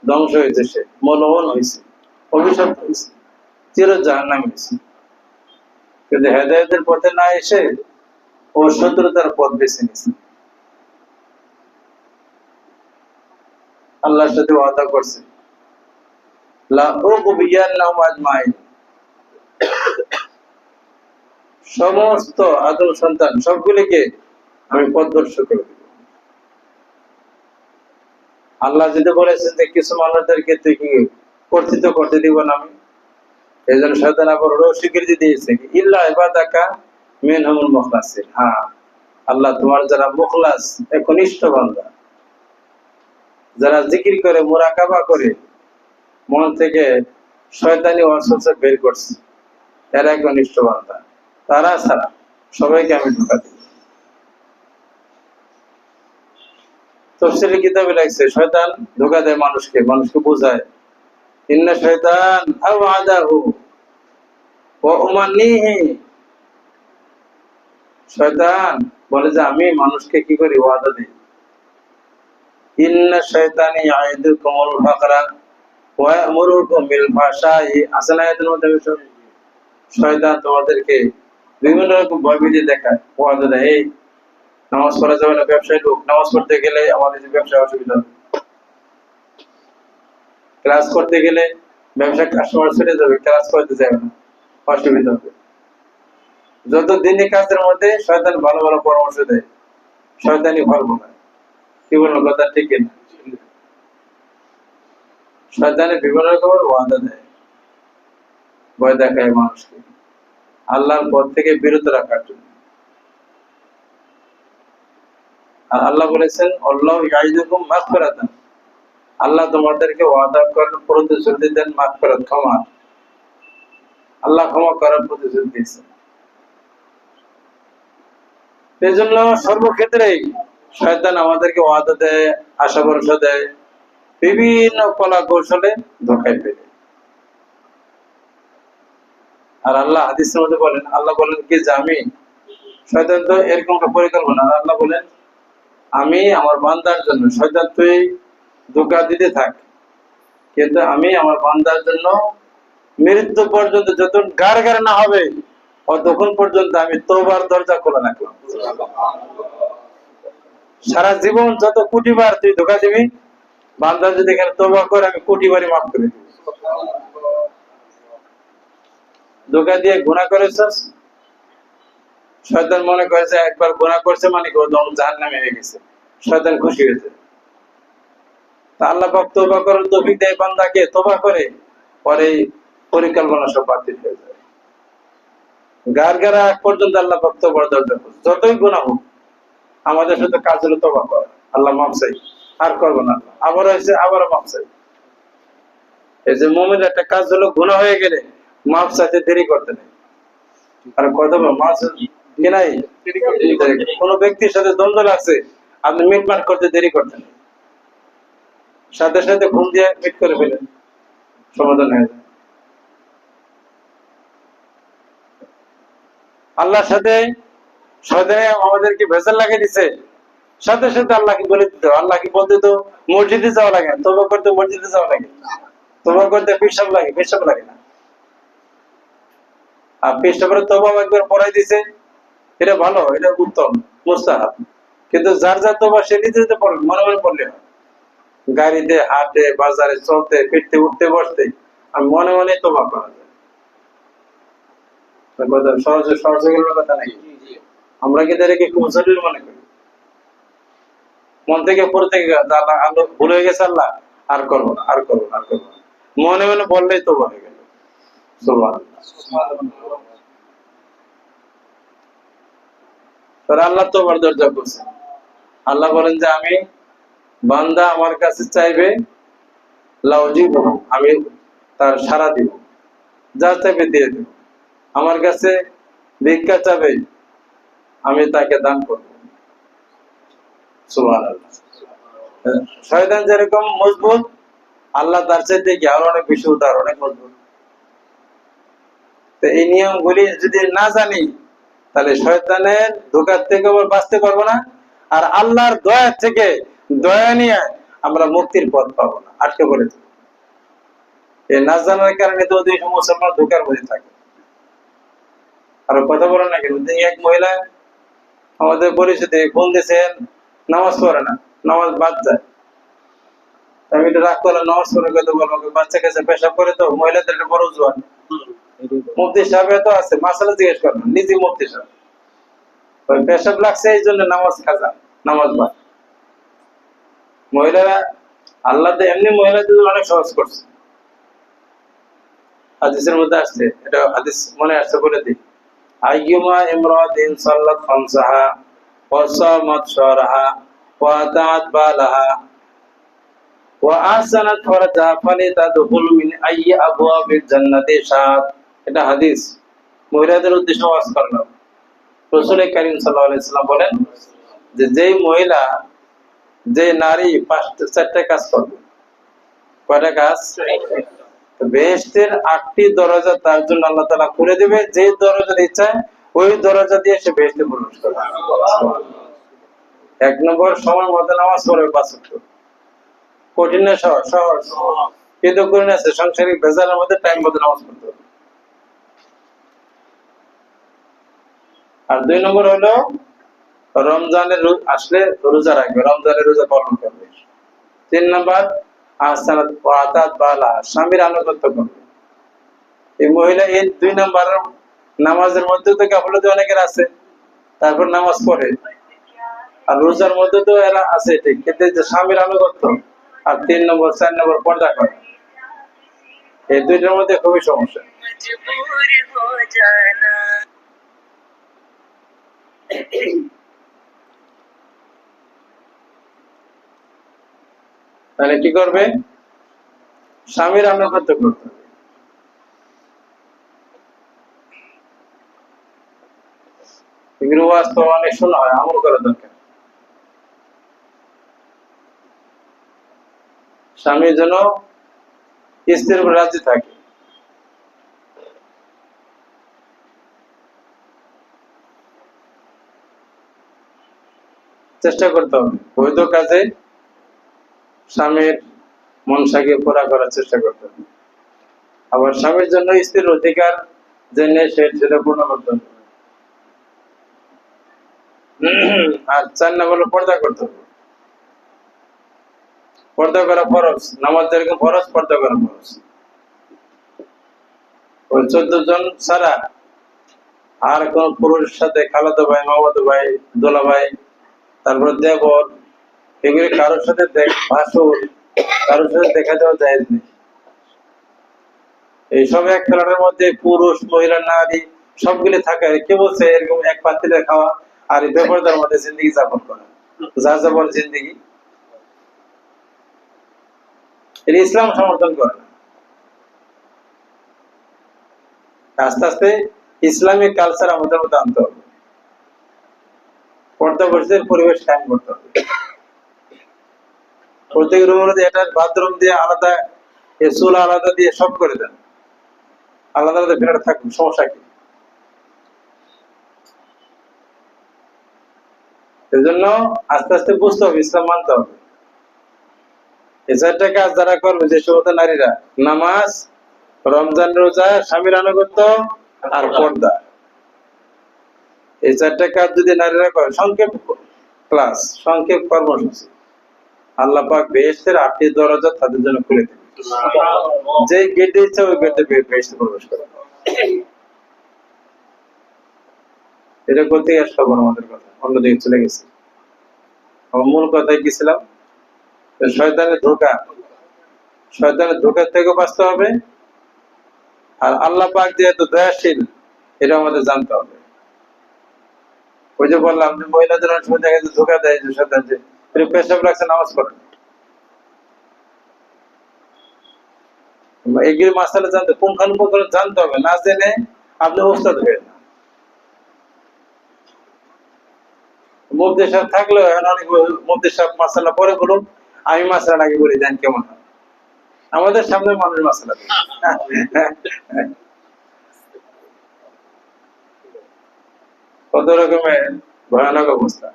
S1: ধ্বংস হয়েছে, সে মলউন হয়েছে, অভিশপ্ত হয়েছে, চির জাহান্নামী হয়েছে। কিন্তু হেদায়েতের পথে না এসে ও শত্রুতার পথ বেছে নিয়েছে। আল্লাহর সাথে ওয়াদা করছে, লা উগবিয়ান্নাহুম আজমাইন, সমস্ত আদম সন্তান সবগুলিকে আমি পথভ্রষ্ট করে দেব। আল্লাহ যদি বলেছেন যে কিছু মানুষদেরকে তুই কি কর্তৃত্ব করতে দিব না আমি, এই জন্য শয়তান আবার স্বীকৃতি দিয়েছে ইল্লা ইবাদাকা মিনহুমুল মুখলাসিন। হ্যাঁ, আল্লাহ তোমার যারা মুখলাস, একনিষ্ঠ বান্দা, যারা জিকির করে, মুরাকাবা করে, মন থেকে শয়তানি ওয়াসওয়াসা বের করছে, এরা একনিষ্ঠ বান্দা, তারা ছাড়া সবাইকে আমি ধোঁকা দিব। তাফসীরের কিতাবে লাগছে শয়তান ধোঁকা দেয় মানুষকে, মানুষকে বোঝায় ইন্না শাইতান আওয়াদাহু ওয়া উমান্নিহি। শয়তান বলে যে আমি মানুষকে কি করি, ওয়াদা দিই। ইন্না শাইতানি ইয়াইদুকুমুল ফাকরা ওয়া ইয়ামুরুকুম বিল ফাহশাই, আসল আয়াতের মধ্যে শয়তান তোমাদেরকে বিভিন্ন রকম ভয়ভীতি দেখায়, ওয়াদা দেয়, এই নামাজ পড়া যাবে না, ব্যবসায়ী লোক নামাজ পড়তে গেলে আমাদের ব্যবসায় অসুবিধা হবে, ক্লাস করতে গেলে ব্যবসা কাস্টমার ছুটে যাবে, ক্লাস করতে যাবে না, অসুবিধা হবে। যত দিনই কাজের মধ্যে শয়তান ভালো ভালো পরামর্শ দেয়, শয়তানি ফল ভোগায়। কি বলবো, কথা ঠিক না? শয়তানি বিভিন্ন রকমের ওয়াদা দেয়, ভয় দেখায় মানুষকে আল্লাহর পথ থেকে বিরত রাখার জন্য। আর আল্লাহ বলেছেন আল্লাহু ইয়াইদুকুম মাগফিরাতান, আল্লাহ তোমাদেরকে ওয়াদা করেন, প্রতিশ্রুতি দেন মাগফিরাত, ক্ষমা। আল্লাহ ক্ষমা করার প্রতিশ্রুতি দিয়েছেন। এই জন্য সর্বক্ষেত্রেই শয়তান আমাদেরকে ওয়াদা দেয়, আশা ভরসা দেয়, বিভিন্ন কলা কৌশলে ধোঁকায় ফেলে। আর আল্লাহ হাদিসের মধ্যে বলেন, আল্লাহ বলেন কি যে আমি, শয়তান তো এরকম একটা পরিকল্পনা, আল্লাহ বলেন আমি আমার বান্দার জন্য, শয়তান তুই ধোঁকা দিতে থাক, কিন্তু আমি আমার বান্দার জন্য মৃত্যু পর্যন্ত যত গার না হবে ততক্ষণ পর্যন্ত আমি তওবার দরজা খোলা রাখলাম। সারা জীবন যত কোটি বার তুই ধোকা দিবি, বান্দা যদি এখানে তওবা করে আমি কোটি বারই মাফ করে দিব। ধোকা দিয়ে গুনাহ করেছস, শয়তান মনে করে যে একবার গুনাহ করছে মানে ও জাহান্নামে হয়ে গেছে, শয়তান খুশি হয়েছে। তা আল্লাহ পাক তওবা করার তৌফিক দেয় বান্দাকে, তওবা করে পরে পরিকল্পনা সব বাতিল হয়ে যায়। গারগারা আগ পর্যন্ত আল্লাহ পাক তওবার দরজা খোলে। যতই গুনাহ হোক আমাদের সাথে কাজ হলো তওবা করা, আল্লাহ মাফ চাই, আর করব না, আবার হয়েছে আবারও মাফ চাই। এই যে মুমিনের একটা কাজ হলো গুনাহ হয়ে গেলে মাফ চাইতে দেরি করতে নেই। আর কথা বল মাফ কি নাই, কোন ব্যক্তির সাথে দ্বন্দ্ব লাগছে আপনি মিটমাট করতে দেরি করতে নেই, সাথে সাথে ঘুম দিয়ে মিট করে ফেলেন, সমাধান হয়ে যায়। আল্লাহর সাথে শয়তানে আমাদেরকে ভেজাল লাগিয়ে দিছে, সাথে সাথে আল্লাহকে বলে দিতে, আল্লাহকে বলতে তো মসজিদে যাওয়া লাগে, তওবা করতে মসজিদে যাওয়া লাগে, তওবা করতে পেশাব লাগে, পেশাব লাগে না। আর পেশাবের তওবা একবার পড়াই দিছে, এটা ভালো, এটা উত্তম, মুস্তাহাব। কিন্তু যার যার তওবা সে নিজে নিজে পড়ে, মনে মনে পড়লে হয়। গাড়িতে, হাটে, বাজারে চলতে ফিরতে, উঠতে বসতে আর মনে মনে তওবা করা যায়। সহজে সহজে গেলে কথা নাই। আমরা কি তাদেরকে খুব জরুরি মনে করি, মন থেকে পড়ে থেকে আল্লাহ ভুল হয়ে গেছে, আল্লাহ আর করবো না, আর করবো না, আর করবো না, মনে মনে বললেই তো হয়ে গেল। আল্লাহ তওবার দরজা করছে। আল্লাহ বলেন যে আমি বান্দা আমার কাছে চাইবে লাউজিব, আমি তার সাড়া দিব, যা চাইবে দিয়ে দেব। আমার কাছে ভিক্ষা চাবে, আমি তাকে দান করব। সুবহানাল্লাহ। শয়তান যেরকম মজবুত, আল্লাহ তার চাইতে কি আরো অনেক বেশি উদার, অনেক মজবুত। তো এই নিয়মগুলি যদি না জানি তাহলে শয়তানের ধোঁকা থেকে আমরা বাঁচতে পারবো না, আর আল্লাহর দয়া থেকে দয়া নিয়ে আমরা মুক্তির পথ পাবো না, আটকে পড়ে থাকবো। এই না জানার কারণে তো ওই মুসলমান ধোঁকার মধ্যে থাকে। আর কথা বলেন না কেন, এক মহিলা আমাদের পরিচিতি ফোন দিয়েছেন, নামাজ পড়ে না, নামাজ বাদ যায়। আমি একটু রাগ করলাম, নামাজ পড়ে কথা বলবো, বাচ্চা কাছে পেশাব করে তো, মহিলাদের একটা বড় জোয়ান। মুফতি সাহেব তো আছে, মাসালা জিজ্ঞেস করবেন, নিজে মুফতি সাহেব ওই পেশাব লাগছে এই জন্য নামাজ কাজা, নামাজ বাদ। মহিলারা আল্লাহ তো এমনি মহিলাদের অনেক সহজ করছে। হাদিসের মধ্যে আসছে, এটা হাদিস মনে আসছে বলে দিই। আইয়ুমা ইমরাতিন সাল্লাত খামসাহা ওয়া সামাত শাহরাহা ওয়া আতাত বালাহা ওয়া আহসানাত ফারজাহা ফালিতাদখুল মিন আইয়ি আবওয়াবিল জান্নাতি শাআত। এটা হাদিস, মহিলাদের উদ্দেশ্যে ওয়াজ করলাম। রাসূল কারীম সাল্লাল্লাহু আলাইহি সাল্লাম বলেন যে যেই মহিলা, যে নারী চারটা কাজ করবে, কয়টা কাজ? বেহেশতের 8টি দরজা তার জন্য আল্লাহ তাআলা খুলে দেবে, যে দরজার ইচ্ছা ওই দরজা দিয়ে সে বেহেশতে প্রবেশ করবে। এক নম্বর, সময় মতো নামাজ পড়বে 5 ওয়াক্ত। কঠিন না সহজ? সহজ। কিন্তু কঠিন আছে, সাংসারিক ভেজালের মধ্যে টাইম মতো নামাজ পড়তে হবে। আর 2 নম্বর হলো রমজানের আসলে রোজা রাখবে, রমজানের রোজা পালন করবে। 3 নম্বর আহসানাত ওয়া আতাত বালাহা, স্বামীর আনুগত্য করবে। এই মহিলা এই 2 নম্বর নামাজের মধ্যে তো গাফলতি অনেকের আছে, তারপর নামাজ পড়ে, আর রোজার মধ্যে তো এরা আছে ঠিক, কিন্তু যে স্বামীর আনুগত্য আর 3 নম্বর 4 নম্বর পর্দা করে, এই দুইটার মধ্যে খুবই সমস্যা। তাহলে কি করবে? স্বামীর আনুগত্য করতে হবে। এগুলো বাস্তব অনেক শোনা হয়, আমল করা দরকার। স্বামী যেন স্ত্রীর উপর রাজি থাকে। চেষ্টা করতে হবে বৈধ কাজে স্বামীর মনসাকে পুরা করার চেষ্টা করতে হবে। আবার স্বামীর জন্য স্ত্রীর অধিকার যে নেই সেটা পূর্ণ করতে হবে। আর 4 নম্বর হলো পর্দা করতে হবে। পর্দা করা ফরজ, নামাজ যেরকম ফরজ, পর্দা করা ফরজ। ওই 14 জন ছাড়া আর কোন পুরুষের সাথে খালাতো ভাই, মামাতো ভাই, দোলা ভাই, তারপর দেবর, এগুলি কারোর সাথে ভাসুর, কারোর সাথে দেখা দেওয়া যায় নেই। এইসব এক প্লেটের মধ্যে পুরুষ, মহিলা, নারী সবগুলি থাকে। কে বলছে এরকম এক পাত্রে খাওয়া আর বেপরদার মধ্যে জিন্দগি যাপন করা, যা যাবর জিন্দগি? এটা ইসলাম সমর্থন করে না। আস্তে আস্তে ইসলামিক কালচার আমাদের মধ্যে আনতে হবে, পর্দাবর্তীর পরিবেশ কায়েম করতে হবে। প্রত্যেক রুমের মধ্যে একটা বাথরুম দিয়ে আলাদা, চুলা আলাদা দিয়ে সব করে দেন, আলাদা আলাদা ফ্ল্যাট থাকবে, সমস্যা কি? এজন্য আস্তে আস্তে বুঝতে হবে, ইসলাম মানতে হবে। এই 4টা কাজ যারা করবে, যে সমস্ত নারীরা, নামাজ, রমজান রোজা, স্বামীর আনুগত্য আর পর্দা, এই 4টা কাজ যদি নারীরা করে, সংক্ষেপ ক্লাস, সংক্ষেপ কর্মসূচি, আল্লাহ পাক বেহেশতের 8টি দরজা তাদের জন্য খুলে দেবে। যে গেটে ইচ্ছা ওই গেটে বেহেশতে প্রবেশ করে। এটা করতে আসলাম আমাদের কথা, অন্যদিকে চলে গেছে। আমার মূল কথায় গেছিলাম, শয়তানের ধোঁকা, শয়তানের ধোঁকার থেকে বাঁচতে হবে। আর আল্লাহ পাক যেহেতু দয়াশীল, এটা আমাদের জানতে হবে। ওই যে বললাম যে মহিলাদের অনেক সময় দেখা যায় ধোঁকা দেয়, যে শয়তান যে পেশাব রাখছে, নামাজ পড়ে। এগুলি মাসালা জানতে, পুঙ্খানুপুঙ্খ জানতে হবে, না জেনে আপনি ওস্তাদ হয়ে না। মুফতি সাহেব থাকলেও অনেক মুফতি সাহেব মাসালা পরে বলুন, আমি মাসালা আগে বলি, দেন কেমন হয়। আমাদের সামনে মানুষ মাসালা কত রকমের ভয়ানক অবস্থা।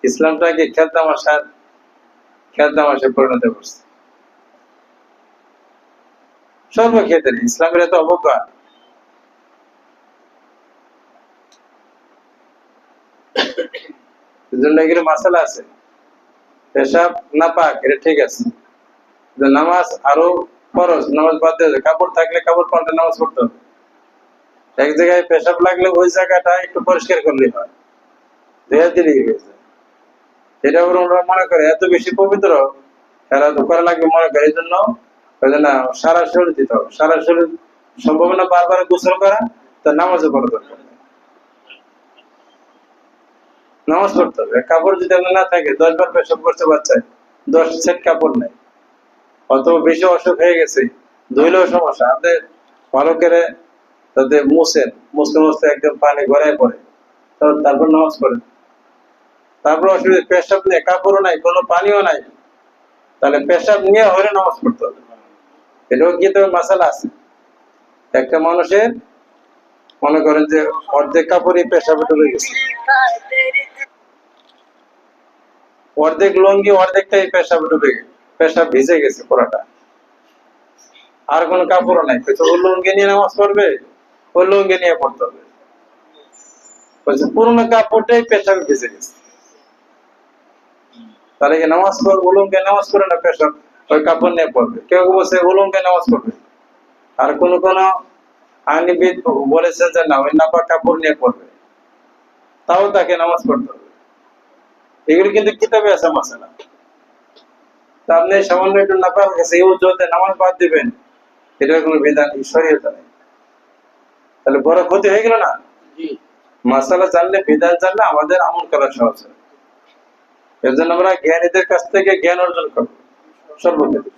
S1: ইসলামটাকে খেলতামাশায় পরিণত করছে সর্বক্ষেত্রে। ইসলামের এত অবজ্ঞা। এজন্য এগুলো মাসালা আছে। পেশাব নাপাক, এটা ঠিক আছে, নামাজ আরো ফরজ, নামাজ বাদ দিয়ে কাপড় থাকলে কাপড় পাল্টে নামাজ পড়তে হবে। এক জায়গায় পেশাব লাগলে ওই জায়গাটা একটু পরিষ্কার করলে হয়, ধুয়ে দিলেই হয়েছে। এটা ওরা মনে করে এত বেশি পবিত্র, এরা করা লাগবে মনে করে। এই জন্য না, সারা শরীর দিতে হবে, সারা শরীর সম্ভব না বারবার গোসল করা, তা নামাজও পড়া দরকার। নামাজ পড়তে হবে। কাপড় যদি আপনার না থাকে, 10 বার পেশাব করতে বাচ্চায়, 10 সেট কাপড় নেই, অত বেশি অসুখ হয়ে গেছে, ধুইলেও সমস্যা। আপনি ভালো করে তাদের মুছেন, মুছতে মুছতে একদম পানি গড়ায় পড়ে, তারপর নামাজ পড়েন। তারপর অসুবিধা, পেশাব নেই, কাপড়ও নাই, কোনো পানিও নাই, তাহলে পেশাব নিয়ে হলে নামাজ পড়তে হবে। এটাও কি তবে মাসালা আছে। একটা মানুষের মনে করেন যে অর্ধেক কাপড়ই পেশাবে ডুবে গেছে, অর্ধেক লুঙ্গি অর্ধেকটাই পেশাবে ডুবে গেছে, পেশাব ভিজে গেছে পুরাটা, আর কোনো কাপড়ও নাই। ওই লুঙ্গি নিয়ে নামাজ পড়বে, ওই লুঙ্গি নিয়ে পড়তে হবে। পুরোনো কাপড়টাই পেশাবে ভিজে গেছে, তাহলে কি নামাজ পড়বে? উলুঙ্গে নামাজ পড়ে না, পেশাব ওই কাপড় নিয়ে পড়বে। কেউ বলছে উলুঙ্গে নামাজ পড়বে, আর কোন কোন আইনবিদ বলেছেন যে না, ওই নাপাক কাপড় নিয়ে পড়বে, তাও তাকে নামাজ পড়তে হবে। এগুলো কিন্তু কিতাবে আছে মাসালা। তা আপনি সামান্য একটু নাপাক আছে এই উজতে নামাজ বাদ দিবেন, এটার কোনো বিধান শরীয়তে নেই, তাহলে বড় ক্ষতি হয়ে গেল না। মাসালা জানলে, বিধান জানলে আমাদের আমল করা সহজ হয়। এর জন্য আমরা জ্ঞানীদের কাছ থেকে জ্ঞান অর্জন করবো সর্বক্ষেত্রে।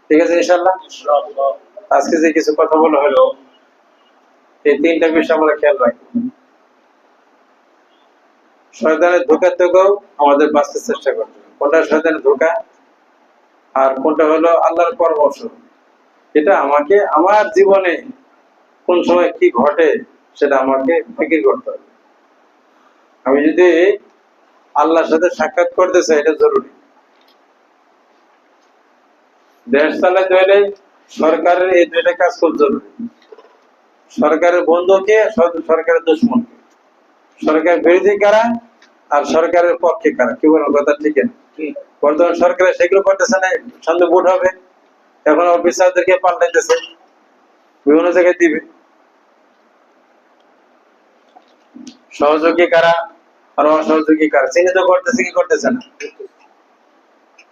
S1: ঠিক আছে ইনশাআল্লাহ। আজকে যে কিছু কথা বলা হলো, এই 3টা বিষয় আমরা খেয়াল রাখবো। শয়তানের ধোঁকা থেকেও আমাদের বাঁচতে চেষ্টা করতে হবে। কোনটা শয়তানের ধোঁকা আর কোনটা হলো আল্লাহর পরামর্শ, এটা আমাকে আমার জীবনে কোন সময় কি ঘটে সেটা আমাকে ফিকির করতে হবে। আমি যদি আল্লাহর সাথে সাক্ষাৎ করতে চাই, এটা জরুরি। দেশ চালাতে হলে সরকারের এই দুইটা কাজ খুব জরুরি। সরকারের বন্ধু কে, সরকারের দুশ্মন কে, সরকার বিরোধী কারা আর সরকারের পক্ষে কারা, কি বলবো কথা ঠিক না? বর্তমান সরকার সেগুলো করতেছে না, সামনে ভোট হবে, এখন অফিসারদেরকে পাল্টাইতেছে, বিভিন্ন জায়গায় দিবে। সহযোগী কারা আর অসহযোগী কারা চিহ্নিত করতেছে কি করতেছে না?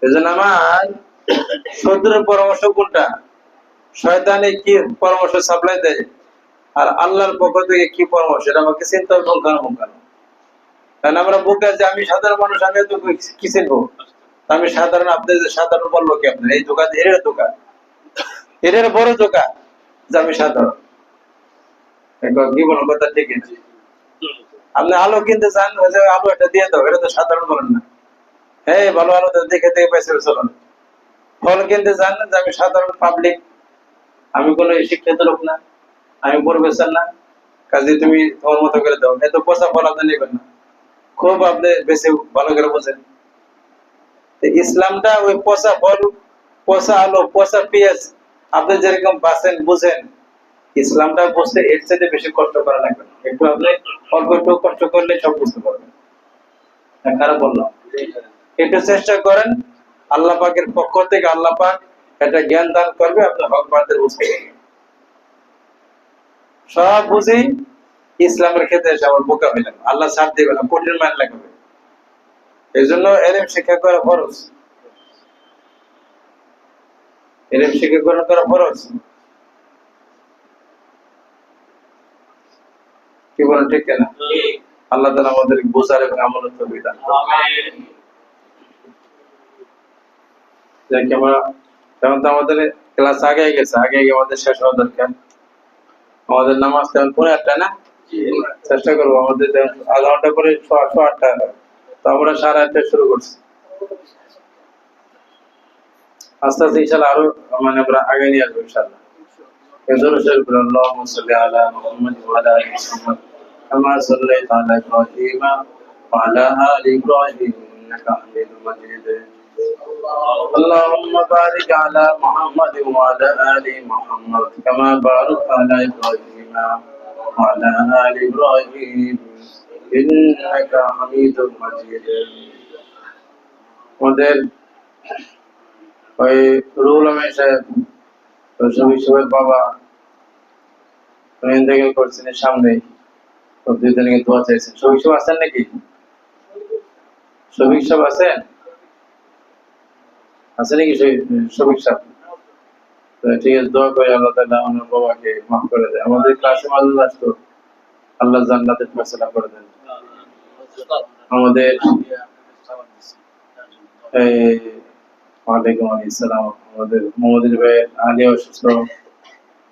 S1: এই জন্য আমার শত্রুর পরামর্শ কোনটা, শয়তানে কি পরামর্শ সাপ্লাই দেয় আর আল্লাহর পক্ষ থেকে কি পরামর্শ, এটা আমাকে চিন্তা করতে। কারণ আমরা বুকে যে আমি সাধারণ মানুষ, আমি তো কি চিনবো? আমি সাধারণ, আপনি সাধারণ বলবো কি? আপনার এই দোকান এর দোকান, এর বড় দোকান যে আমি সাধারণ, কি বলবো কথা ঠিক আছে? আপনি আলো কিনতে চান, আলো এটা দিয়ে দাও, এটা তো সাধারণ বলেন না, হ্যাঁ ভালো আলো দেখে দেখে পয়সা চলুন। ফল কিনতে চান, যে আমি সাধারণ পাবলিক, আমি কোনো শিক্ষিত লোক না, আমি প্রফেসর না, কাজে তুমি তোমার মতো করে দাও, এত পয়সা ফল আপনি নেবেন না, খুব আপনি বেশি ভালো করে বোঝেন। ইসলামটা ওই পচা ফল, পচা আলো, পচা পেঁয়াজ আপনি যেরকম বাঁচেন বুঝেন, ইসলামটা বুঝতে এর চাইতে বেশি কষ্ট করা লাগবে না। একটু আপনি অল্প একটু কষ্ট করলে সব বুঝতে পারবেন। খারাপ বললাম? একটু চেষ্টা করেন, আল্লাহ পাকের পক্ষ থেকে আল্লাহ পাক একটা জ্ঞান দান করবে, আপনি হক বাতিল বুঝতে পারবেন। সব বুঝি ইসলামের ক্ষেত্রে এসে আমার বোকা হইলাম, আল্লাহ ছাড় দিবে না, কঠিন মান লাগবে। এই জন্য এলেম শিক্ষা করা ফরজ, এলেম শিক্ষা গ্রহণ করা ফরজ। কি বলেন ঠিক না? আল্লাহ তাআলা আমাদের বোঝার এবং আমলের তৌফিক দান করুন। আমিন। দেখি আমরা তেমন তো আমাদের ক্লাস আগে গেছে, আগে আমাদের শেষ হওয়া দরকার। আমাদের নামাজ তেমন পরে 8টা না, চেষ্টা করবো আমাদের আধা ঘন্টা করে 8টা, তো আমরা 8:30 শুরু করছি। আস্তে আস্তে ইনশাআল্লাহ আরো মানে আমরা আগে নিয়ে আসবো ইনশাআল্লাহ। اللهم صل على محمد وعلى ال محمد كما صليت على ابراهيم وعلى ال ابراهيم انك حميد مجيد. اللهم بارك على محمد وعلى ال محمد كما باركت على ابراهيم وعلى ال ابراهيم انك حميد مجيد. আমাদের ওই রুহুল আমিন সাহেব সবাই বাবা করছেন সামনে, দুইজনকে দোয়া চাইছেন। সবিক সব আছেন নাকি? সবিক সব আছেন, আছে নাকি সবিক সব? ঠিক আছে, দোয়া করে আল্লাহ তাআলা ওনার বাবাকে মাফ করে দেয়। আমাদের ক্লাসে মাঝে আসতো, আল্লাহ জান্নাতের ফয়সালা করে দেন। আমাদের ওয়ালাইকুম আসসালাম। আমাদের মোহাম্মদ ভাই আলিয়া অসুস্থ,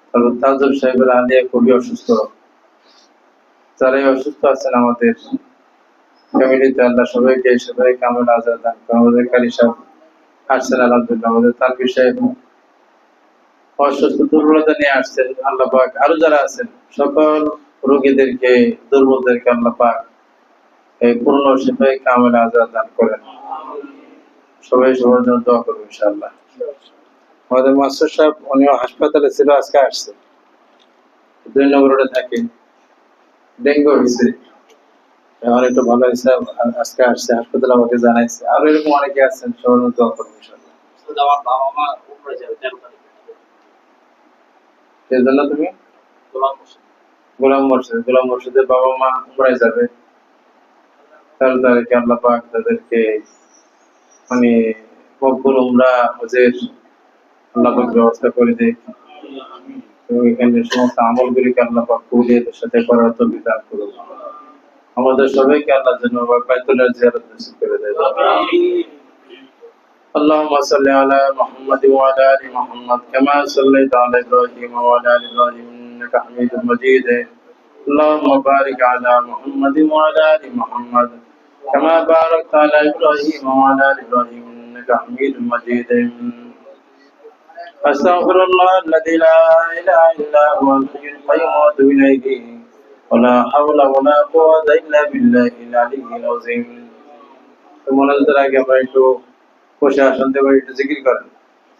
S1: তারপর তাজুল সাহেবের আলিয়া খুবই অসুস্থ, যারাই অসুস্থ আছেন আমাদের ফ্যামিলিতে আল্লাহ সবাইকে কামেল আজাদ দান করুন। আমাদের কারি সাহেব আসছেন আলহামদুলিল্লাহ, আমাদের তানভীর সাহেব অসুস্থ দুর্বলতা নিয়ে আসছেন, আল্লাহ পাক আরো যারা আছেন সকল রোগীদেরকে দুর্বলদেরকে আল্লাহ পাক এই পূর্ণ শিফায়ে কামেল আজাদ দান করেন। সবাই সবার জন্য দোয়া করবো ইনশাআল্লাহ। আমাদের মাস্টার সাহেব উনিও হাসপাতালে ছিল, আজকে আসছে, 2 নম্বর রোডে থাকে, ডেঙ্গু হয়েছে, এখন একটু ভালো হয়েছে, আজকে আসছে হাসপাতালে, আমাকে জানাইছে। আরো এরকম অনেকে আছেন, সবার জন্য দোয়া করবো ইনশাআল্লাহ। আমার বাবা মা উপরে যাবে 13 তারিখ, এই জন্য তুমি গোলাম মুর্শিদের বাবা মা উপরে যাবে 13 তারিখে। আল্লাহ পাক তাদেরকে মানে মকবুল উমরা হজের আল্লাহ পাক ব্যবস্থা করে দেয়, এখানে সমস্ত আমলগুলিকে আল্লাহ পাক কবুলিয়তের সাথে করার তৌফিক দান করুন। আমাদের সবাইকে আল্লাহ যেন বাইতুল্লাহ জিয়ারত নসিব করে দেয়। اللهم صل على محمد وعلى ال محمد كما صليت على ابراهيم وعلى ال ابراهيم انك حميد مجيد. اللهم بارك على محمد وعلى ال محمد كما باركت على ابراهيم وعلى ال ابراهيم انك حميد مجيد. استغفر الله الذي لا اله الا هو الحي القيوم واتوب اليه ولا حول ولا قوه الا بالله العلي العظيم. তো মনাজাতের আগে আমরা একটু বসে আসেন, একটু জিকির করেন।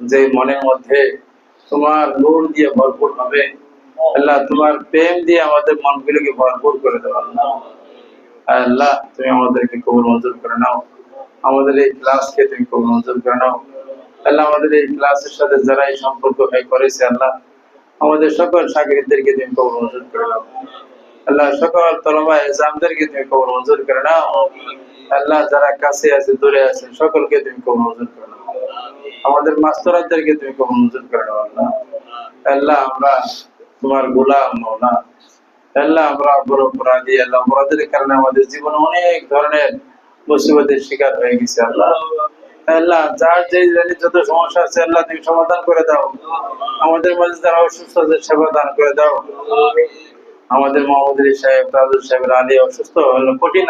S1: যে মনের মধ্যে তোমার নূর দিয়ে ভরপুর হবে, আল্লাহ তোমার প্রেম দিয়ে আমাদের মনগুলোকে ভরপুর করে দাও আল্লাহ। আল্লাহ তুমি আমাদেরকে কবুল মঞ্জুর করে নাও, আমাদের এই ক্লাসকে তুমি কবুল মঞ্জুর করে নাও আল্লাহ। আমাদের এই ক্লাসের সাথে যারা এই সম্পর্ক করেছে আল্লাহ, আমাদের সকল শাগিরদেরকে তুমি কবুল মঞ্জুর করে নাও আল্লাহ। সকল তলবা ইজামদেরকে তুমি কবুল মঞ্জুর করে নাও আল্লাহ। যারা কাছে আছে দূরে আছে সকলকে তুমি কবুল মঞ্জুর করে নাও। আমাদের মাস্টারদেরকে তুমি কবুল মঞ্জুর করে নাও আল্লাহ। আল্লাহ আমরা তোমার গোলাম মাওলা আল্লাহ, আমরা বড় অপরাধী আল্লাহ। অপরাধের কারণে আমাদের জীবনে অনেক ধরনের মুসিবতের শিকার হয়ে গেছে আল্লাহ। আল্লাহ যার যে যত সমস্যা আছে আল্লাহ তুমি সমাধান করে দাও। আমাদের মাঝে যারা অসুস্থ আছে সেবা দান করে দাও। আমাদের মোহাম্মদ সাহেব, তাজুল সাহেব আলী অসুস্থ হলো, কঠিন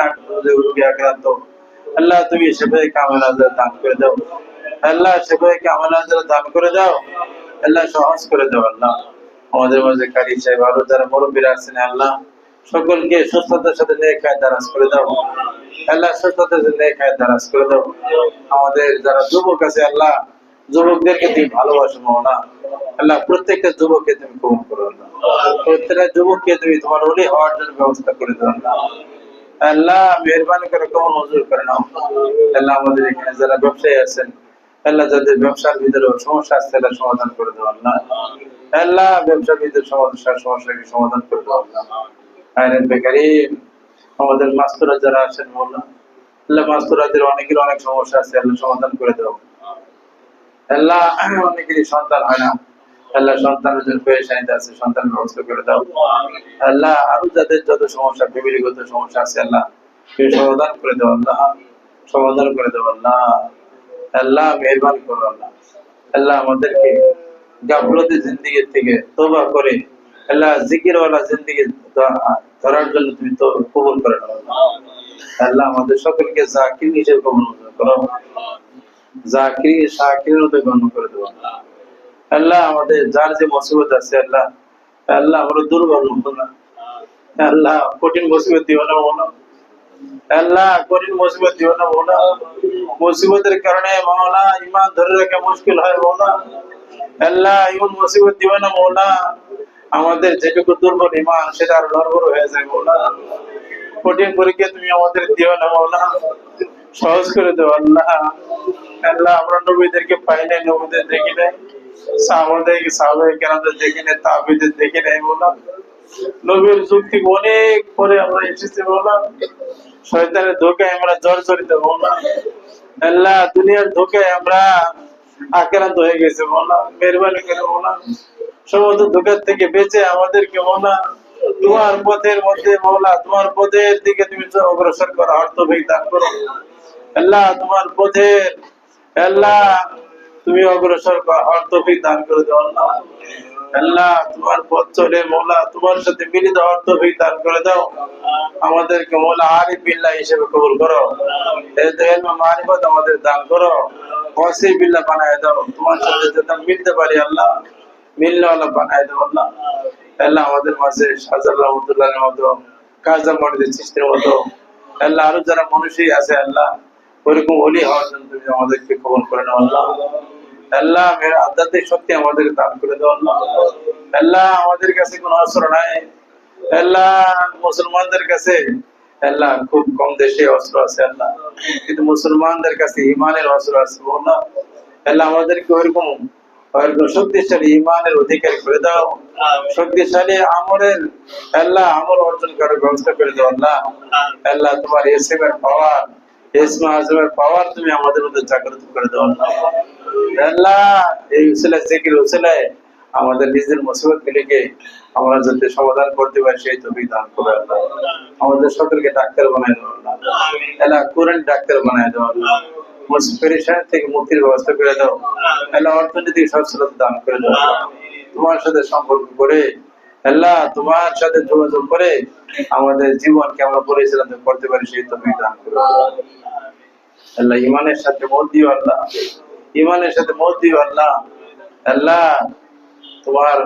S1: রোগে আক্রান্ত আল্লাহ, তুমি সেবাই কামেল আজর দান করে দাও আল্লাহ। সেবাই কামেল আজর দান করে দাও আল্লাহ, সহজ করে দাও আল্লাহ। আমাদের মাঝে কারি সাহেব আরো যারা মুরব্বীরা আছেন আল্লাহ, সকলকে সুস্থতার সাথে নেক হায়াত দারাজ করে দাও আল্লাহ। সুস্থতার সাথে নেক হায়াত দারাজ করে দাও। আমাদের যারা যুবক আছে আল্লাহ, যুবকদেরকে তুমি ভালোবাসো মাওলা আল্লাহ। প্রত্যেকটা যুবককে তুমি কবুল করো আল্লাহ। প্রত্যেকটা যুবককে তুমি তোমার ওলি হওয়ার জন্য ব্যবস্থা করে দাও আল্লাহ। মেহেরবানি করে কবুল মঞ্জুর করে নাও আল্লাহ। আমাদের এখানে যারা ব্যবসায়ী আছেন আল্লাহ, যাদের ব্যবসার ভিতরে সমস্যা আছে আল্লাহ সমাধান করে দাও আল্লাহ। আল্লাহ ব্যবসার ভিতরে সমস্যাকে সমাধান করে দাও আল্লাহ। আইনের বেকারি আমাদের মাস্টাররা যারা আছেন মাওলা আল্লাহ, মাস্টারদের অনেকের অনেক সমস্যা আছে আল্লাহ, সমাধান করে দাও আল্লাহ। অনেকেরই সন্তান হয় না আল্লাহ, সন্তানের জন্য পেরেশানিতে আছে, সন্তান ব্যবস্থা করে দাও আল্লাহ। আরো যাদের যত সমস্যা, ফ্যামিলিগত সমস্যা আছে আল্লাহ, তুমি সমাধান করে দাও আল্লাহ, সমাধান করে দাও আল্লাহ। আল্লাহ মেহেরবানি করো আল্লাহ। আল্লাহ আমাদেরকে গাফলতি জিন্দেগি থেকে তওবা করে আল্লাহ জিকিরওয়ালা জিন্দেগি ধরার জন্য তুমি তো কবুল করে নাও আল্লাহ। আমাদের সকলকে জাকির হিসেবে কবুল করো, জাকির শাকিরের মতো গণ্য করে দেবো আল্লাহ। আমাদের যার যে মুসিবত আছে আল্লাহ, আল্লাহ আমরা দুর্বল না আল্লাহ, কঠিন মুসিবত দিও না মাওলা আল্লাহ, কঠিন মুসিবত দিও না মাওলা। মুসিবতের কারণে মাওলা ঈমান ধরে রাখা মুশকিল হয় মাওলা আল্লাহ। এমন মুসিবত দিও না মাওলা, আমাদের যেটুকু দুর্বল ঈমান সেটা আর নড়বড় হয়ে যায় মাওলা। কঠিন পরীক্ষা তুমি আমাদের দিও না মাওলা, সহজ করে দাও আল্লাহ। আল্লাহ আমরা নবীদেরকে পাই নাই, নবীদের দেখি নাই, সাহাবায়ে কেরামদের দেখি নাই, তাবিদের দেখি নাই মাওলা। নবীর যুগ থেকে অনেক পরে আমরা এসেছি মাওলা। শয়তানের ধোঁকায় আমরা জর্জরিত মাওলা আল্লাহ। দুনিয়ার ধোঁকায় আমরা আক্রান্ত হয়ে গেছে মাওলা। মেহেরবানি করে মাওলা সমস্ত ধোঁকার থেকে বেঁচে আমাদেরকে মাওলা তোমার পথের মধ্যে মাওলা, তোমার পথের দিকে তুমি অগ্রসর করো, তৌফিক দান করো আল্লাহ। তোমার পথের আল্লাহ তুমি অগ্রসর হওয়ার তৌফিক দান করে দাও আল্লাহ। আল্লাহ তোমার পথ চলে মাওলা তোমার সাথে মিলিত হওয়ার তৌফিক দান করে দাও। আমাদেরকে মাওলা আরিফ বিল্লাহ হিসেবে কবুল করো, ইলম মারিফত আমাদের দান করো, ওয়াসি বিল্লাহ বানায় দাও। তোমার সাথে যাতে মিলতে পারি আল্লাহ, মিলনেওয়ালা বানায় দাও আল্লাহ। আল্লাহ আমাদের মাঝে শাহজালাল রহমাতুল্লাহর মতো, কাজী মুর্শিদ চিশতির মতো আল্লাহ আরো যারা মানুষই আছে আল্লাহ, ওরকম ওলি হওয়ার জন্য তুমি আমাদেরকে কবুল করে নাও আল্লাহ। আল্লাহ মেরা আধ্যাত্মিক শক্তি আমাদের দান করে দাও আল্লাহ। আল্লাহ আমাদের কাছে কোনো অস্ত্র নাই আল্লাহ, মুসলমানদের কাছে আল্লাহ খুব কম দেশে অস্ত্র আছে আল্লাহ, কিন্তু মুসলমানদের কাছে ঈমানের অস্ত্র আছে আল্লাহ। আল্লাহ আমাদেরকে ওইরকম শক্তিশালী ঈমানের অধিকারী করে দাও, শক্তিশালী আমলের আল্লাহ আমল অর্জন করার ব্যবস্থা করে দাও আল্লাহ। আল্লাহ তোমার ইসমের পাওয়ার, ইসমে আজমের পাওয়ার তুমি আমাদের মধ্যে জাগ্রত করে দাও আল্লাহ। এই উসিলায় জিকির উসিলায় আমাদের নিজের মুসিবত গুলিকে আমরা যাতে সমাধান করতে পারি সেই তৌফিক দান করো আল্লাহ। আমাদের সকলকে ডাক্তার বানায় দাও আল্লাহ আল্লাহ, কোরআন ডাক্তার বানায় দাও আল্লাহ। পেরেশানি থেকে মুক্তির ব্যবস্থা করে দাও আল্লাহ, অর্থনৈতিক সচ্ছলতা দান করে দাও। তোমার সাথে সম্পর্ক করে আল্লাহ, তোমার সাথে যোগাযোগ করে আমাদের জীবনকে আমরা পরিচালনা করতে পারি সেই তৌফিক দান করো আল্লাহ। ঈমানের সাথে মত দিও আল্লাহ, ঈমানের সাথে মত দিও আল্লাহ। আল্লাহ তোমার